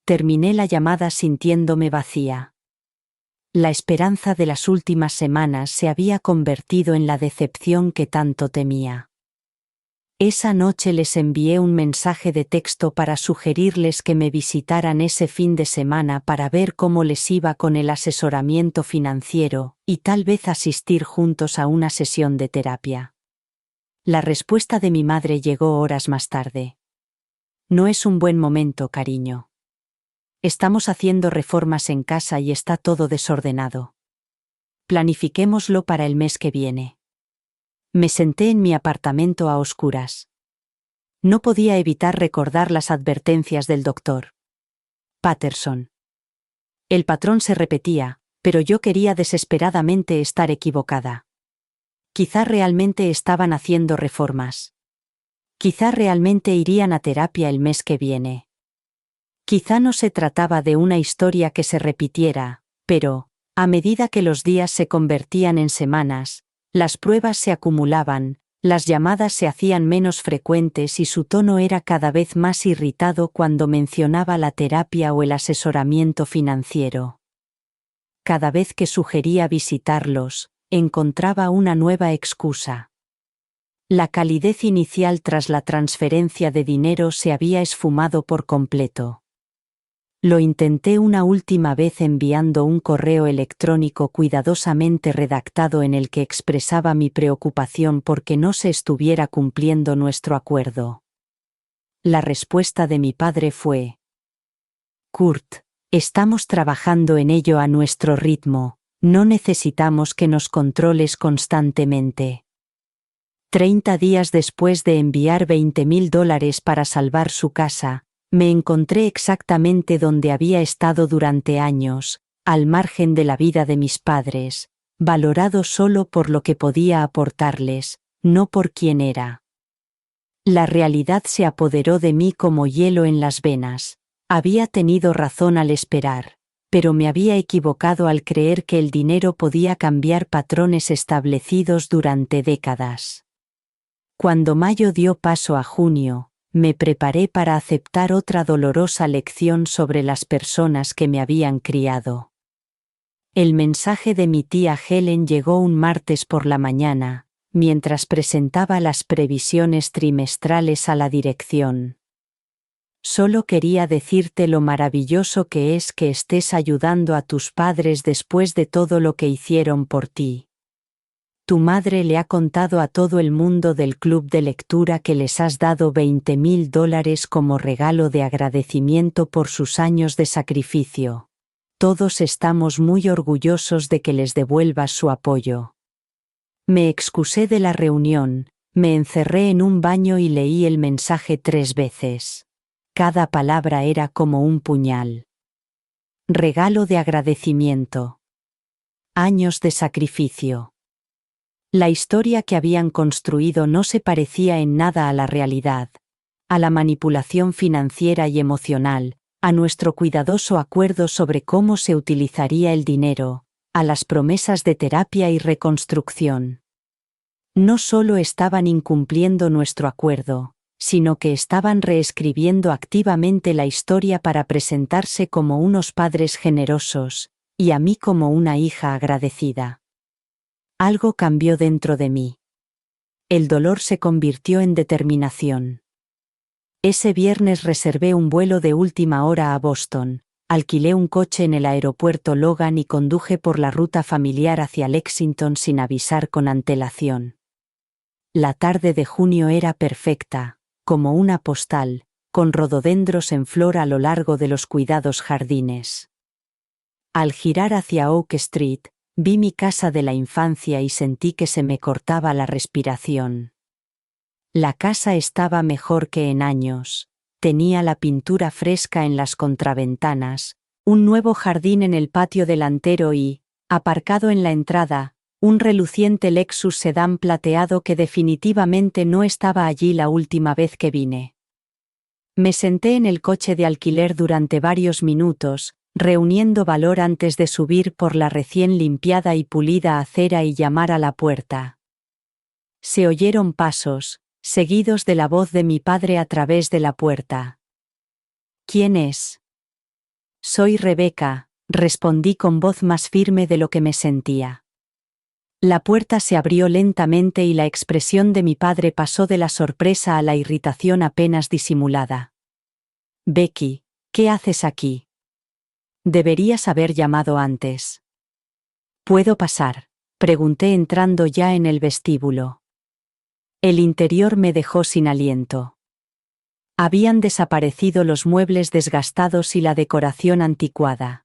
Terminé la llamada sintiéndome vacía. La esperanza de las últimas semanas se había convertido en la decepción que tanto temía. Esa noche les envié un mensaje de texto para sugerirles que me visitaran ese fin de semana para ver cómo les iba con el asesoramiento financiero, y tal vez asistir juntos a una sesión de terapia. La respuesta de mi madre llegó horas más tarde. No es un buen momento, cariño. Estamos haciendo reformas en casa y está todo desordenado. Planifiquémoslo para el mes que viene. Me senté en mi apartamento a oscuras. No podía evitar recordar las advertencias del doctor Patterson. El patrón se repetía, pero yo quería desesperadamente estar equivocada. Quizá realmente estaban haciendo reformas. Quizá realmente irían a terapia el mes que viene. Quizá no se trataba de una historia que se repitiera, pero, a medida que los días se convertían en semanas, las pruebas se acumulaban, las llamadas se hacían menos frecuentes y su tono era cada vez más irritado cuando mencionaba la terapia o el asesoramiento financiero. Cada vez que sugería visitarlos, encontraba una nueva excusa. La calidez inicial tras la transferencia de dinero se había esfumado por completo. Lo intenté una última vez enviando un correo electrónico cuidadosamente redactado en el que expresaba mi preocupación porque no se estuviera cumpliendo nuestro acuerdo. La respuesta de mi padre fue: Kurt, estamos trabajando en ello a nuestro ritmo, no necesitamos que nos controles constantemente. 30 días después de enviar $20,000 para salvar su casa, me encontré exactamente donde había estado durante años, al margen de la vida de mis padres, valorado solo por lo que podía aportarles, no por quién era. La realidad se apoderó de mí como hielo en las venas. Había tenido razón al esperar, pero me había equivocado al creer que el dinero podía cambiar patrones establecidos durante décadas. Cuando mayo dio paso a junio, me preparé para aceptar otra dolorosa lección sobre las personas que me habían criado. El mensaje de mi tía Helen llegó un martes por la mañana, mientras presentaba las previsiones trimestrales a la dirección. Solo quería decirte lo maravilloso que es que estés ayudando a tus padres después de todo lo que hicieron por ti. Tu madre le ha contado a todo el mundo del club de lectura que les has dado $20,000 como regalo de agradecimiento por sus años de sacrificio. Todos estamos muy orgullosos de que les devuelvas su apoyo. Me excusé de la reunión, me encerré en un baño y leí el mensaje 3 veces. Cada palabra era como un puñal. Regalo de agradecimiento. Años de sacrificio. La historia que habían construido no se parecía en nada a la realidad, a la manipulación financiera y emocional, a nuestro cuidadoso acuerdo sobre cómo se utilizaría el dinero, a las promesas de terapia y reconstrucción. No solo estaban incumpliendo nuestro acuerdo, sino que estaban reescribiendo activamente la historia para presentarse como unos padres generosos, y a mí como una hija agradecida. Algo cambió dentro de mí. El dolor se convirtió en determinación. Ese viernes reservé un vuelo de última hora a Boston, alquilé un coche en el aeropuerto Logan y conduje por la ruta familiar hacia Lexington sin avisar con antelación. La tarde de junio era perfecta, como una postal, con rododendros en flor a lo largo de los cuidados jardines. Al girar hacia Oak Street, vi mi casa de la infancia y sentí que se me cortaba la respiración. La casa estaba mejor que en años, tenía la pintura fresca en las contraventanas, un nuevo jardín en el patio delantero y, aparcado en la entrada, un reluciente Lexus sedán plateado que definitivamente no estaba allí la última vez que vine. Me senté en el coche de alquiler durante varios minutos, reuniendo valor antes de subir por la recién limpiada y pulida acera y llamar a la puerta. Se oyeron pasos, seguidos de la voz de mi padre a través de la puerta. ¿Quién es? Soy Rebeca, respondí con voz más firme de lo que me sentía. La puerta se abrió lentamente y la expresión de mi padre pasó de la sorpresa a la irritación apenas disimulada. Becky, ¿qué haces aquí? Deberías haber llamado antes. ¿Puedo pasar?, pregunté entrando ya en el vestíbulo. El interior me dejó sin aliento. Habían desaparecido los muebles desgastados y la decoración anticuada.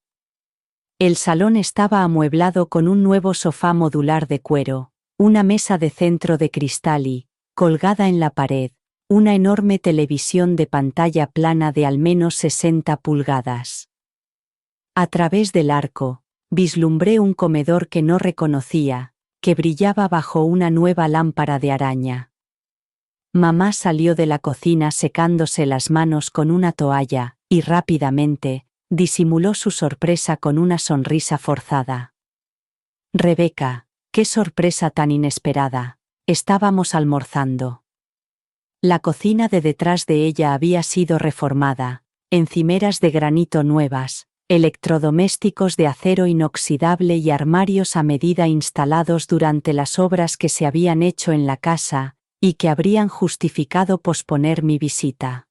El salón estaba amueblado con un nuevo sofá modular de cuero, una mesa de centro de cristal y, colgada en la pared, una enorme televisión de pantalla plana de al menos 60 pulgadas. A través del arco, vislumbré un comedor que no reconocía, que brillaba bajo una nueva lámpara de araña. Mamá salió de la cocina secándose las manos con una toalla, y rápidamente, disimuló su sorpresa con una sonrisa forzada. Rebeca, qué sorpresa tan inesperada, estábamos almorzando. La cocina de detrás de ella había sido reformada, encimeras de granito nuevas, electrodomésticos de acero inoxidable y armarios a medida instalados durante las obras que se habían hecho en la casa, y que habrían justificado posponer mi visita.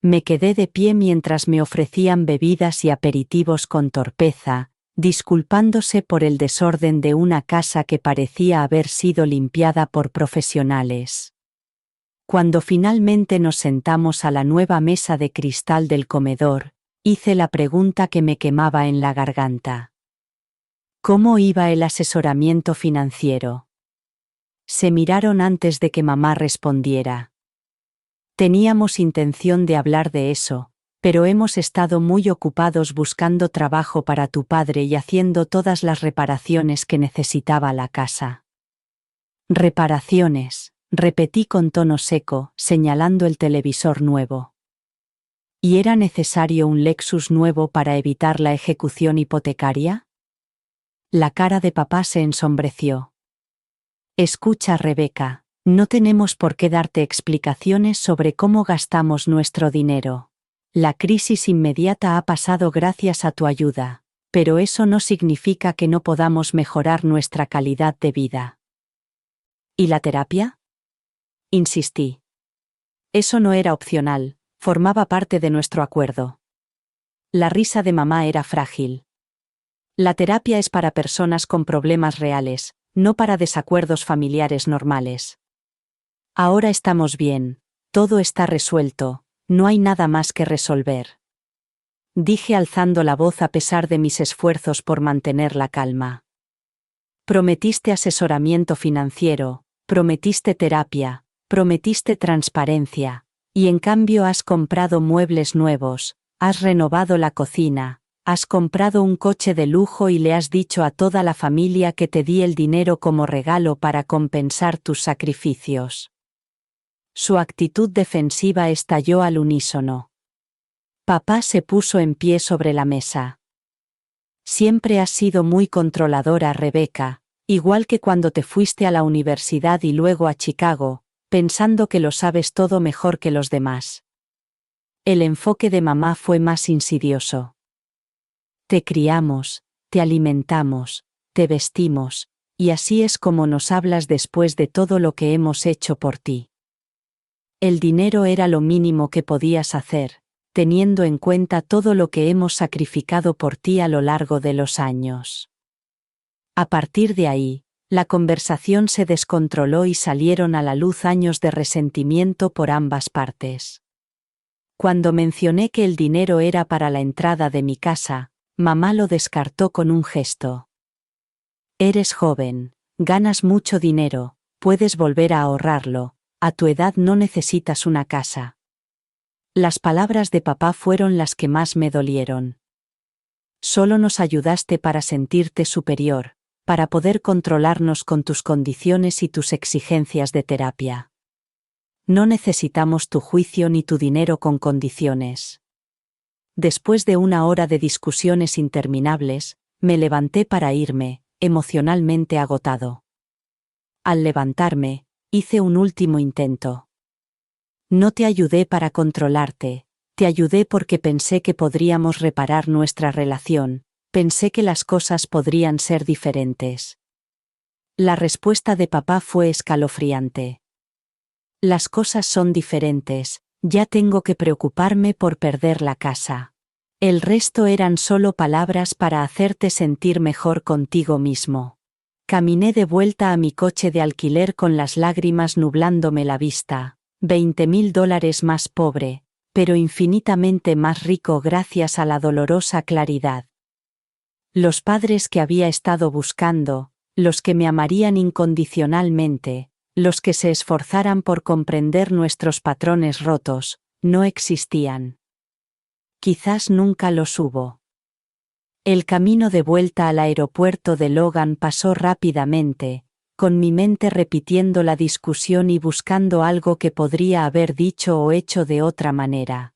Me quedé de pie mientras me ofrecían bebidas y aperitivos con torpeza, disculpándose por el desorden de una casa que parecía haber sido limpiada por profesionales. Cuando finalmente nos sentamos a la nueva mesa de cristal del comedor, hice la pregunta que me quemaba en la garganta. ¿Cómo iba el asesoramiento financiero? Se miraron antes de que mamá respondiera. Teníamos intención de hablar de eso, pero hemos estado muy ocupados buscando trabajo para tu padre y haciendo todas las reparaciones que necesitaba la casa. Reparaciones, repetí con tono seco, señalando el televisor nuevo. ¿Y era necesario un Lexus nuevo para evitar la ejecución hipotecaria? La cara de papá se ensombreció. Escucha, Rebeca, no tenemos por qué darte explicaciones sobre cómo gastamos nuestro dinero. La crisis inmediata ha pasado gracias a tu ayuda, pero eso no significa que no podamos mejorar nuestra calidad de vida. ¿Y la terapia? Insistí. Eso no era opcional, formaba parte de nuestro acuerdo. La risa de mamá era frágil. La terapia es para personas con problemas reales, no para desacuerdos familiares normales. Ahora estamos bien, todo está resuelto, no hay nada más que resolver. Dije alzando la voz a pesar de mis esfuerzos por mantener la calma. Prometiste asesoramiento financiero, prometiste terapia, prometiste transparencia, Y en cambio has comprado muebles nuevos, has renovado la cocina, has comprado un coche de lujo y le has dicho a toda la familia que te di el dinero como regalo para compensar tus sacrificios. Su actitud defensiva estalló al unísono. Papá se puso en pie sobre la mesa. Siempre has sido muy controladora, Rebecca, igual que cuando te fuiste a la universidad y luego a Chicago, pensando que lo sabes todo mejor que los demás. El enfoque de mamá fue más insidioso. Te criamos, te alimentamos, te vestimos, y así es como nos hablas después de todo lo que hemos hecho por ti. El dinero era lo mínimo que podías hacer, teniendo en cuenta todo lo que hemos sacrificado por ti a lo largo de los años. A partir de ahí, la conversación se descontroló y salieron a la luz años de resentimiento por ambas partes. Cuando mencioné que el dinero era para la entrada de mi casa, mamá lo descartó con un gesto. Eres joven, ganas mucho dinero, puedes volver a ahorrarlo, a tu edad no necesitas una casa. Las palabras de papá fueron las que más me dolieron. Solo nos ayudaste para sentirte superior, para poder controlarnos con tus condiciones y tus exigencias de terapia. No necesitamos tu juicio ni tu dinero con condiciones. Después de una hora de discusiones interminables, me levanté para irme, emocionalmente agotado. Al levantarme, hice un último intento. No te ayudé para controlarte, te ayudé porque pensé que podríamos reparar nuestra relación, pensé que las cosas podrían ser diferentes. La respuesta de papá fue escalofriante. Las cosas son diferentes, ya tengo que preocuparme por perder la casa. El resto eran solo palabras para hacerte sentir mejor contigo mismo. Caminé de vuelta a mi coche de alquiler con las lágrimas nublándome la vista, $20,000 más pobre, pero infinitamente más rico gracias a la dolorosa claridad. Los padres que había estado buscando, los que me amarían incondicionalmente, los que se esforzaran por comprender nuestros patrones rotos, no existían. Quizás nunca los hubo. El camino de vuelta al aeropuerto de Logan pasó rápidamente, con mi mente repitiendo la discusión y buscando algo que podría haber dicho o hecho de otra manera.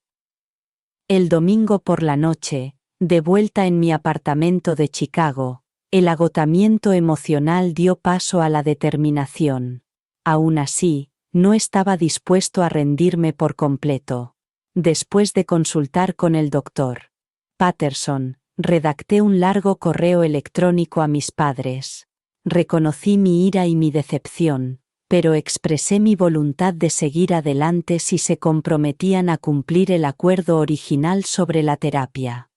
El domingo por la noche, de vuelta en mi apartamento de Chicago, el agotamiento emocional dio paso a la determinación. Aún así, no estaba dispuesto a rendirme por completo. Después de consultar con el doctor Patterson, redacté un largo correo electrónico a mis padres. Reconocí mi ira y mi decepción, pero expresé mi voluntad de seguir adelante si se comprometían a cumplir el acuerdo original sobre la terapia.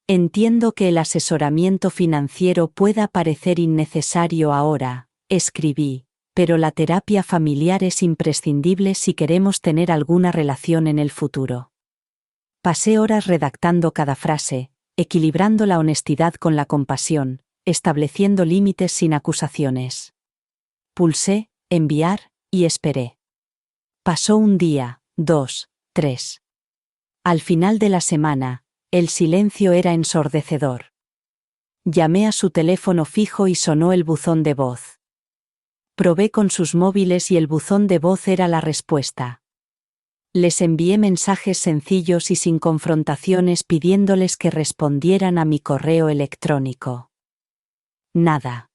Entiendo que el asesoramiento financiero pueda parecer innecesario ahora, escribí, pero la terapia familiar es imprescindible si queremos tener alguna relación en el futuro. Pasé horas redactando cada frase, equilibrando la honestidad con la compasión, estableciendo límites sin acusaciones. Pulsé, enviar, y esperé. Pasó un día, 2, 3. Al final de la semana, el silencio era ensordecedor. Llamé a su teléfono fijo y sonó el buzón de voz. Probé con sus móviles y el buzón de voz era la respuesta. Les envié mensajes sencillos y sin confrontaciones pidiéndoles que respondieran a mi correo electrónico. Nada.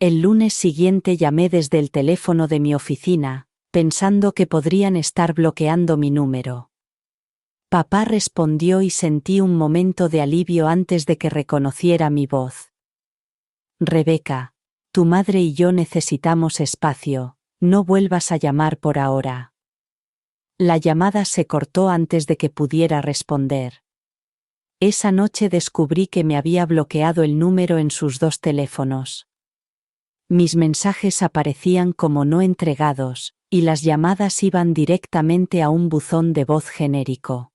El lunes siguiente llamé desde el teléfono de mi oficina, pensando que podrían estar bloqueando mi número. Papá respondió y sentí un momento de alivio antes de que reconociera mi voz. Rebecca, tu madre y yo necesitamos espacio, no vuelvas a llamar por ahora. La llamada se cortó antes de que pudiera responder. Esa noche descubrí que me había bloqueado el número en sus dos teléfonos. Mis mensajes aparecían como no entregados, y las llamadas iban directamente a un buzón de voz genérico.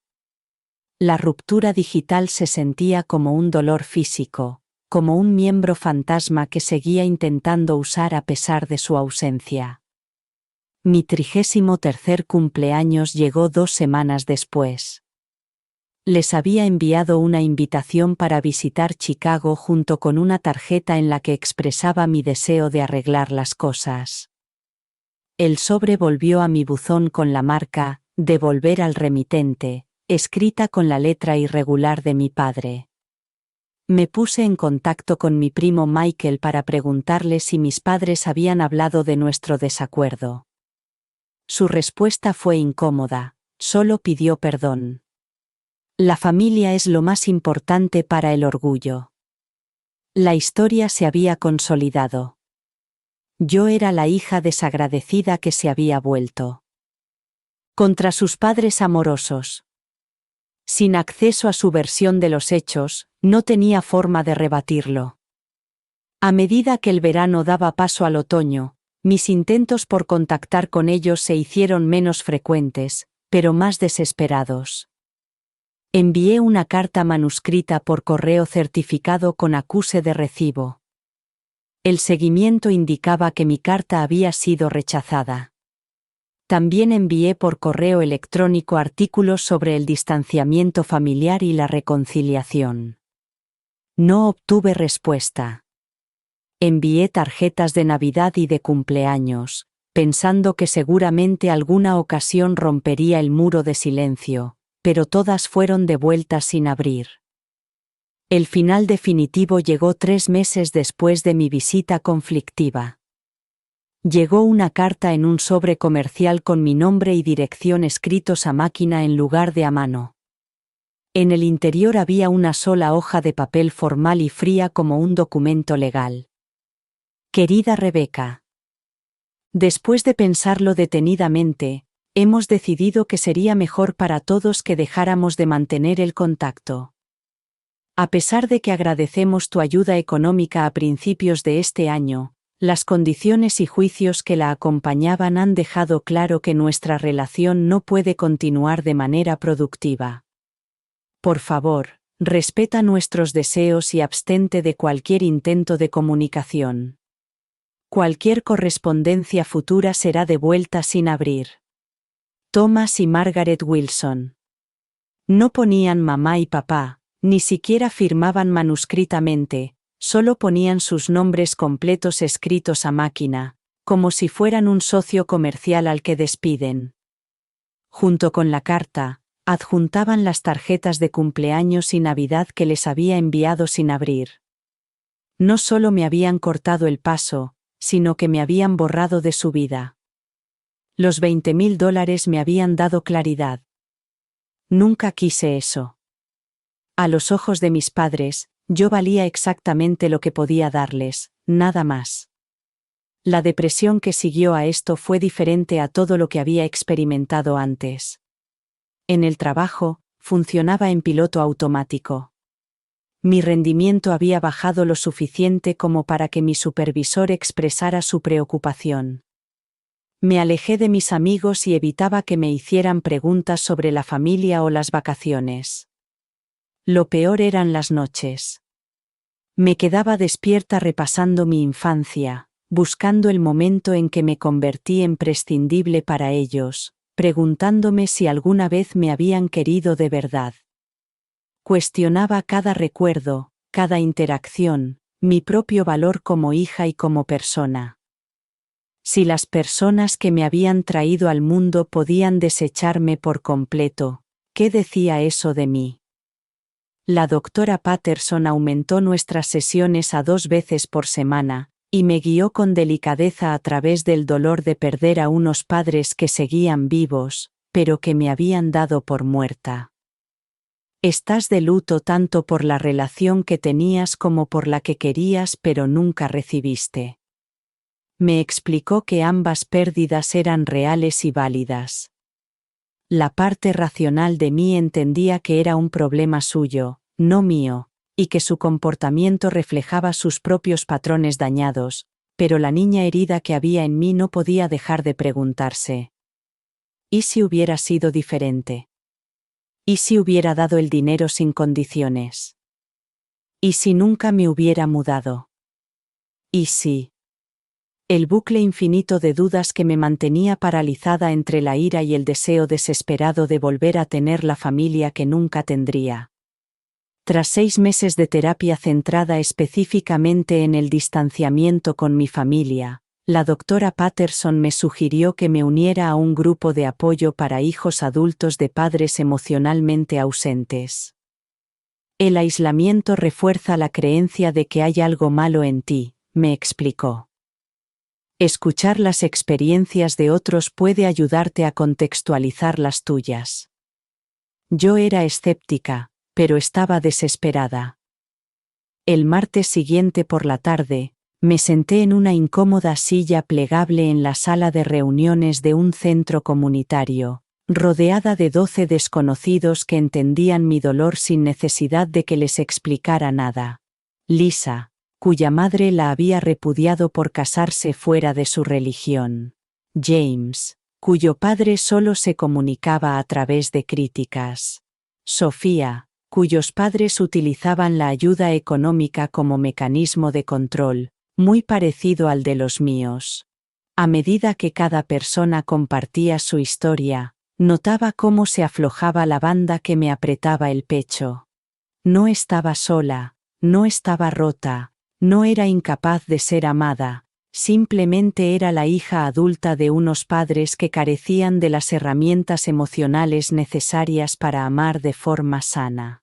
La ruptura digital se sentía como un dolor físico, como un miembro fantasma que seguía intentando usar a pesar de su ausencia. Mi 33º cumpleaños llegó 2 semanas después. Les había enviado una invitación para visitar Chicago junto con una tarjeta en la que expresaba mi deseo de arreglar las cosas. El sobre volvió a mi buzón con la marca «Devolver al remitente», escrita con la letra irregular de mi padre. Me puse en contacto con mi primo Michael para preguntarle si mis padres habían hablado de nuestro desacuerdo. Su respuesta fue incómoda, solo pidió perdón. La familia es lo más importante para el orgullo. La historia se había consolidado. Yo era la hija desagradecida que se había vuelto contra sus padres amorosos. Sin acceso a su versión de los hechos, no tenía forma de rebatirlo. A medida que el verano daba paso al otoño, mis intentos por contactar con ellos se hicieron menos frecuentes, pero más desesperados. Envié una carta manuscrita por correo certificado con acuse de recibo. El seguimiento indicaba que mi carta había sido rechazada. También envié por correo electrónico artículos sobre el distanciamiento familiar y la reconciliación. No obtuve respuesta. Envié tarjetas de Navidad y de cumpleaños, pensando que seguramente alguna ocasión rompería el muro de silencio, pero todas fueron devueltas sin abrir. El final definitivo llegó 3 meses después de mi visita conflictiva. Llegó una carta en un sobre comercial con mi nombre y dirección escritos a máquina en lugar de a mano. En el interior había una sola hoja de papel formal y fría como un documento legal. Querida Rebeca. Después de pensarlo detenidamente, hemos decidido que sería mejor para todos que dejáramos de mantener el contacto. A pesar de que agradecemos tu ayuda económica a principios de este año, las condiciones y juicios que la acompañaban han dejado claro que nuestra relación no puede continuar de manera productiva. Por favor, respeta nuestros deseos y abstente de cualquier intento de comunicación. Cualquier correspondencia futura será devuelta sin abrir. Thomas y Margaret Wilson. No ponían mamá y papá, ni siquiera firmaban manuscritamente, solo ponían sus nombres completos escritos a máquina, como si fueran un socio comercial al que despiden. Junto con la carta, adjuntaban las tarjetas de cumpleaños y Navidad que les había enviado sin abrir. No solo me habían cortado el paso, sino que me habían borrado de su vida. Los $20,000 me habían dado claridad. Nunca quise eso. A los ojos de mis padres, yo valía exactamente lo que podía darles, nada más. La depresión que siguió a esto fue diferente a todo lo que había experimentado antes. En el trabajo, funcionaba en piloto automático. Mi rendimiento había bajado lo suficiente como para que mi supervisor expresara su preocupación. Me alejé de mis amigos y evitaba que me hicieran preguntas sobre la familia o las vacaciones. Lo peor eran las noches. Me quedaba despierta repasando mi infancia, buscando el momento en que me convertí en prescindible para ellos, preguntándome si alguna vez me habían querido de verdad. Cuestionaba cada recuerdo, cada interacción, mi propio valor como hija y como persona. Si las personas que me habían traído al mundo podían desecharme por completo, ¿qué decía eso de mí? La doctora Patterson aumentó nuestras sesiones a 2 veces por semana, y me guió con delicadeza a través del dolor de perder a unos padres que seguían vivos, pero que me habían dado por muerta. Estás de luto tanto por la relación que tenías como por la que querías pero nunca recibiste. Me explicó que ambas pérdidas eran reales y válidas. La parte racional de mí entendía que era un problema suyo, no mío, y que su comportamiento reflejaba sus propios patrones dañados, pero la niña herida que había en mí no podía dejar de preguntarse. ¿Y si hubiera sido diferente? ¿Y si hubiera dado el dinero sin condiciones? ¿Y si nunca me hubiera mudado? ¿Y si? El bucle infinito de dudas que me mantenía paralizada entre la ira y el deseo desesperado de volver a tener la familia que nunca tendría. Tras 6 meses de terapia centrada específicamente en el distanciamiento con mi familia, la doctora Patterson me sugirió que me uniera a un grupo de apoyo para hijos adultos de padres emocionalmente ausentes. El aislamiento refuerza la creencia de que hay algo malo en ti, me explicó. Escuchar las experiencias de otros puede ayudarte a contextualizar las tuyas. Yo era escéptica, pero estaba desesperada. El martes siguiente por la tarde, me senté en una incómoda silla plegable en la sala de reuniones de un centro comunitario, rodeada de 12 desconocidos que entendían mi dolor sin necesidad de que les explicara nada. Lisa, cuya madre la había repudiado por casarse fuera de su religión. James, cuyo padre solo se comunicaba a través de críticas. Sofía, cuyos padres utilizaban la ayuda económica como mecanismo de control, muy parecido al de los míos. A medida que cada persona compartía su historia, notaba cómo se aflojaba la banda que me apretaba el pecho. No estaba sola, no estaba rota, no era incapaz de ser amada, simplemente era la hija adulta de unos padres que carecían de las herramientas emocionales necesarias para amar de forma sana.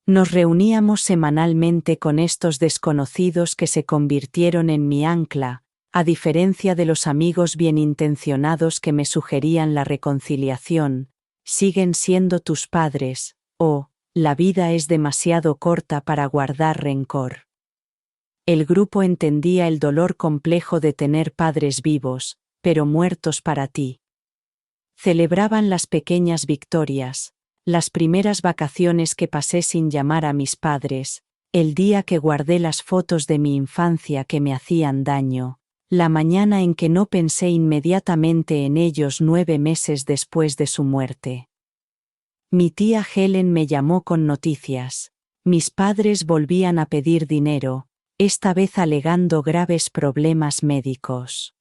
Nos reuníamos semanalmente con estos desconocidos que se convirtieron en mi ancla, a diferencia de los amigos bien intencionados que me sugerían la reconciliación, siguen siendo tus padres, o, la vida es demasiado corta para guardar rencor. El grupo entendía el dolor complejo de tener padres vivos, pero muertos para ti. Celebraban las pequeñas victorias, las primeras vacaciones que pasé sin llamar a mis padres, el día que guardé las fotos de mi infancia que me hacían daño, la mañana en que no pensé inmediatamente en ellos 9 meses después de su muerte. Mi tía Helen me llamó con noticias. Mis padres volvían a pedir dinero, esta vez alegando graves problemas médicos.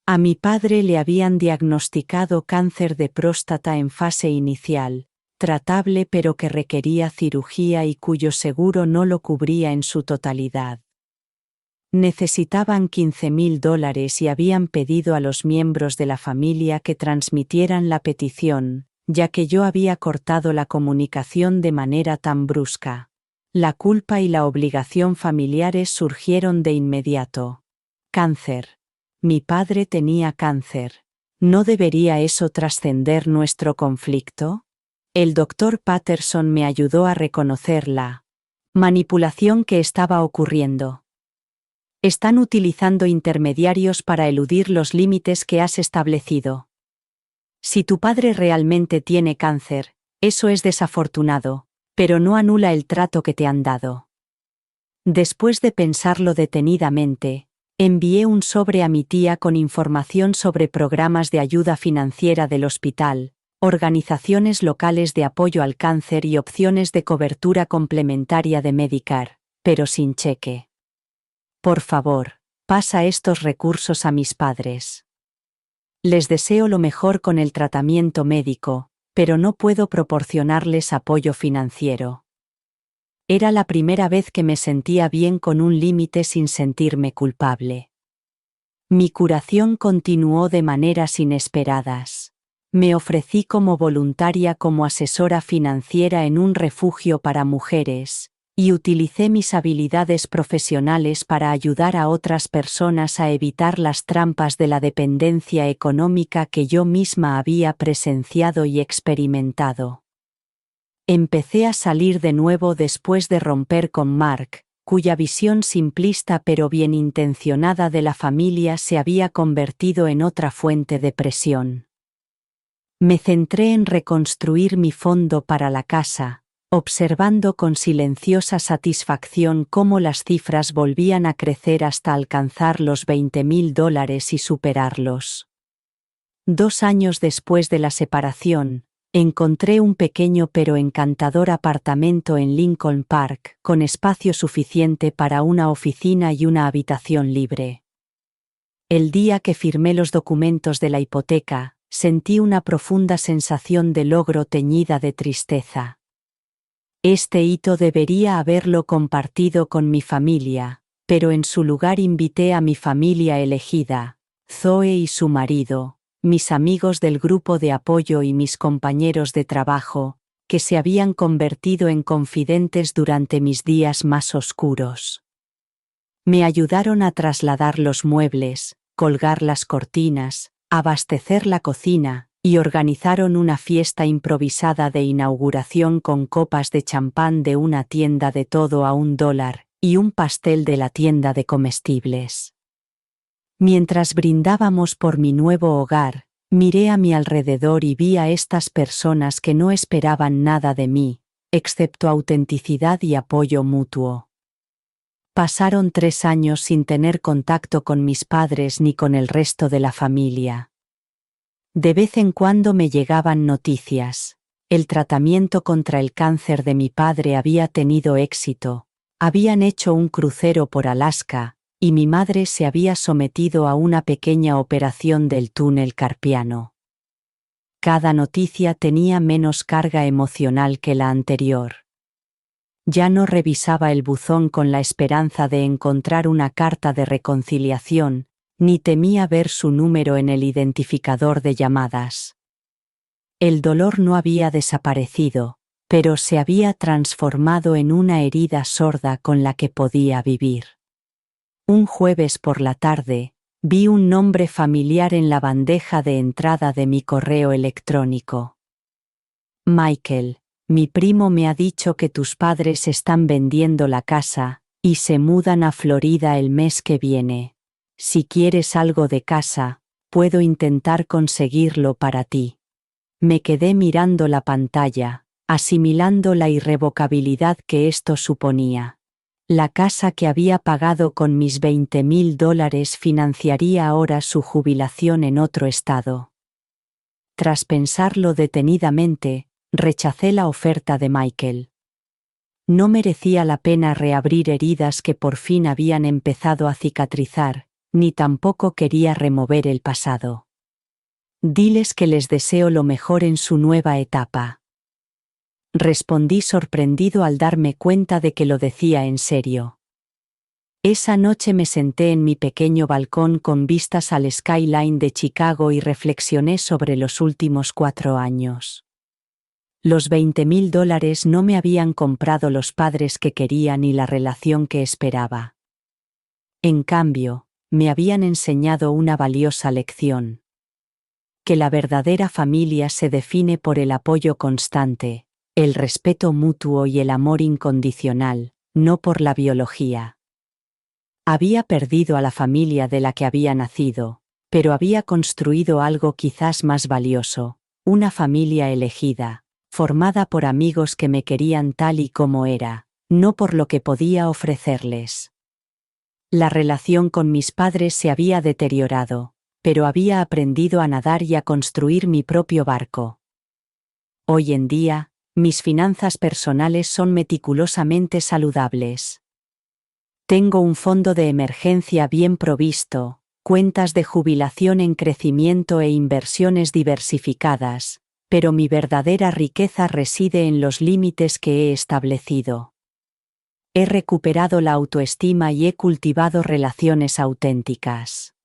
A mi padre le habían diagnosticado cáncer de próstata en fase inicial, tratable pero que requería cirugía y cuyo seguro no lo cubría en su totalidad. Necesitaban $15,000 y habían pedido a los miembros de la familia que transmitieran la petición, ya que yo había cortado la comunicación de manera tan brusca. La culpa y la obligación familiares surgieron de inmediato. Cáncer. Mi padre tenía cáncer. ¿No debería eso trascender nuestro conflicto? El doctor Patterson me ayudó a reconocer la manipulación que estaba ocurriendo. Están utilizando intermediarios para eludir los límites que has establecido. Si tu padre realmente tiene cáncer, eso es desafortunado, pero no anula el trato que te han dado. Después de pensarlo detenidamente, envié un sobre a mi tía con información sobre programas de ayuda financiera del hospital, organizaciones locales de apoyo al cáncer y opciones de cobertura complementaria de Medicare, pero sin cheque. Por favor, pasa estos recursos a mis padres. Les deseo lo mejor con el tratamiento médico, pero no puedo proporcionarles apoyo financiero. Era la primera vez que me sentía bien con un límite sin sentirme culpable. Mi curación continuó de maneras inesperadas. Me ofrecí como voluntaria como asesora financiera en un refugio para mujeres, y utilicé mis habilidades profesionales para ayudar a otras personas a evitar las trampas de la dependencia económica que yo misma había presenciado y experimentado. Empecé a salir de nuevo después de romper con Mark, cuya visión simplista pero bien intencionada de la familia se había convertido en otra fuente de presión. Me centré en reconstruir mi fondo para la casa, observando con silenciosa satisfacción cómo las cifras volvían a crecer hasta alcanzar los $20,000 y superarlos. 2 años después de la separación, encontré un pequeño pero encantador apartamento en Lincoln Park, con espacio suficiente para una oficina y una habitación libre. El día que firmé los documentos de la hipoteca, sentí una profunda sensación de logro teñida de tristeza. Este hito debería haberlo compartido con mi familia, pero en su lugar invité a mi familia elegida, Zoe y su marido, mis amigos del grupo de apoyo y mis compañeros de trabajo, que se habían convertido en confidentes durante mis días más oscuros. Me ayudaron a trasladar los muebles, colgar las cortinas, abastecer la cocina, y organizaron una fiesta improvisada de inauguración con copas de champán de una tienda de todo a $1 y un pastel de la tienda de comestibles. Mientras brindábamos por mi nuevo hogar, miré a mi alrededor y vi a estas personas que no esperaban nada de mí, excepto autenticidad y apoyo mutuo. Pasaron 3 años sin tener contacto con mis padres ni con el resto de la familia. De vez en cuando me llegaban noticias. El tratamiento contra el cáncer de mi padre había tenido éxito. Habían hecho un crucero por Alaska, y mi madre se había sometido a una pequeña operación del túnel carpiano. Cada noticia tenía menos carga emocional que la anterior. Ya no revisaba el buzón con la esperanza de encontrar una carta de reconciliación, ni temía ver su número en el identificador de llamadas. El dolor no había desaparecido, pero se había transformado en una herida sorda con la que podía vivir. Un jueves por la tarde, vi un nombre familiar en la bandeja de entrada de mi correo electrónico. Michael, mi primo me ha dicho que tus padres están vendiendo la casa, y se mudan a Florida el mes que viene. Si quieres algo de casa, puedo intentar conseguirlo para ti. Me quedé mirando la pantalla, asimilando la irrevocabilidad que esto suponía. La casa que había pagado con mis $20,000 financiaría ahora su jubilación en otro estado. Tras pensarlo detenidamente, rechacé la oferta de Michael. No merecía la pena reabrir heridas que por fin habían empezado a cicatrizar, ni tampoco quería remover el pasado. Diles que les deseo lo mejor en su nueva etapa. Respondí sorprendido al darme cuenta de que lo decía en serio. Esa noche me senté en mi pequeño balcón con vistas al skyline de Chicago y reflexioné sobre los últimos 4 años. Los $20,000 no me habían comprado los padres que quería ni la relación que esperaba. En cambio, me habían enseñado una valiosa lección. Que la verdadera familia se define por el apoyo constante, el respeto mutuo y el amor incondicional, no por la biología. Había perdido a la familia de la que había nacido, pero había construido algo quizás más valioso, una familia elegida, formada por amigos que me querían tal y como era, no por lo que podía ofrecerles. La relación con mis padres se había deteriorado, pero había aprendido a nadar y a construir mi propio barco. Hoy en día, mis finanzas personales son meticulosamente saludables. Tengo un fondo de emergencia bien provisto, cuentas de jubilación en crecimiento e inversiones diversificadas, pero mi verdadera riqueza reside en los límites que he establecido. He recuperado la autoestima y he cultivado relaciones auténticas.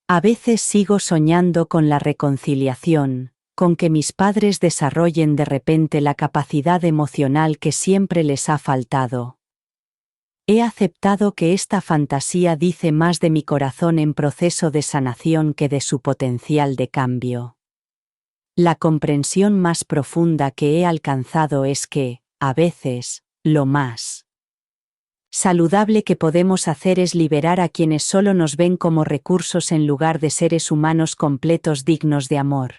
A veces sigo soñando con la reconciliación, con que mis padres desarrollen de repente la capacidad emocional que siempre les ha faltado. He aceptado que esta fantasía dice más de mi corazón en proceso de sanación que de su potencial de cambio. La comprensión más profunda que he alcanzado es que, a veces, lo más saludable que podemos hacer es liberar a quienes solo nos ven como recursos en lugar de seres humanos completos dignos de amor.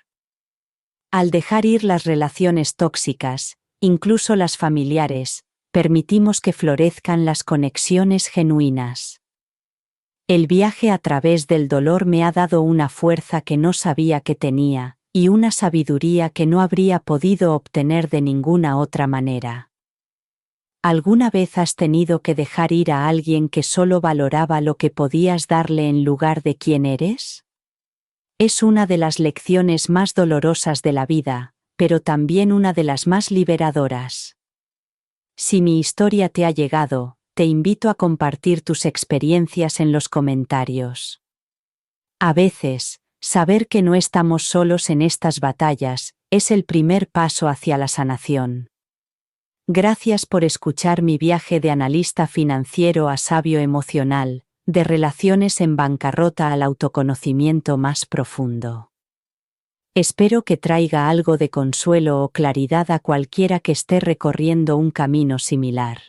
Al dejar ir las relaciones tóxicas, incluso las familiares, permitimos que florezcan las conexiones genuinas. El viaje a través del dolor me ha dado una fuerza que no sabía que tenía, y una sabiduría que no habría podido obtener de ninguna otra manera. ¿Alguna vez has tenido que dejar ir a alguien que solo valoraba lo que podías darle en lugar de quién eres? Es una de las lecciones más dolorosas de la vida, pero también una de las más liberadoras. Si mi historia te ha llegado, te invito a compartir tus experiencias en los comentarios. A veces, saber que no estamos solos en estas batallas es el primer paso hacia la sanación. Gracias por escuchar mi viaje de analista financiero a sabio emocional, de relaciones en bancarrota al autoconocimiento más profundo. Espero que traiga algo de consuelo o claridad a cualquiera que esté recorriendo un camino similar.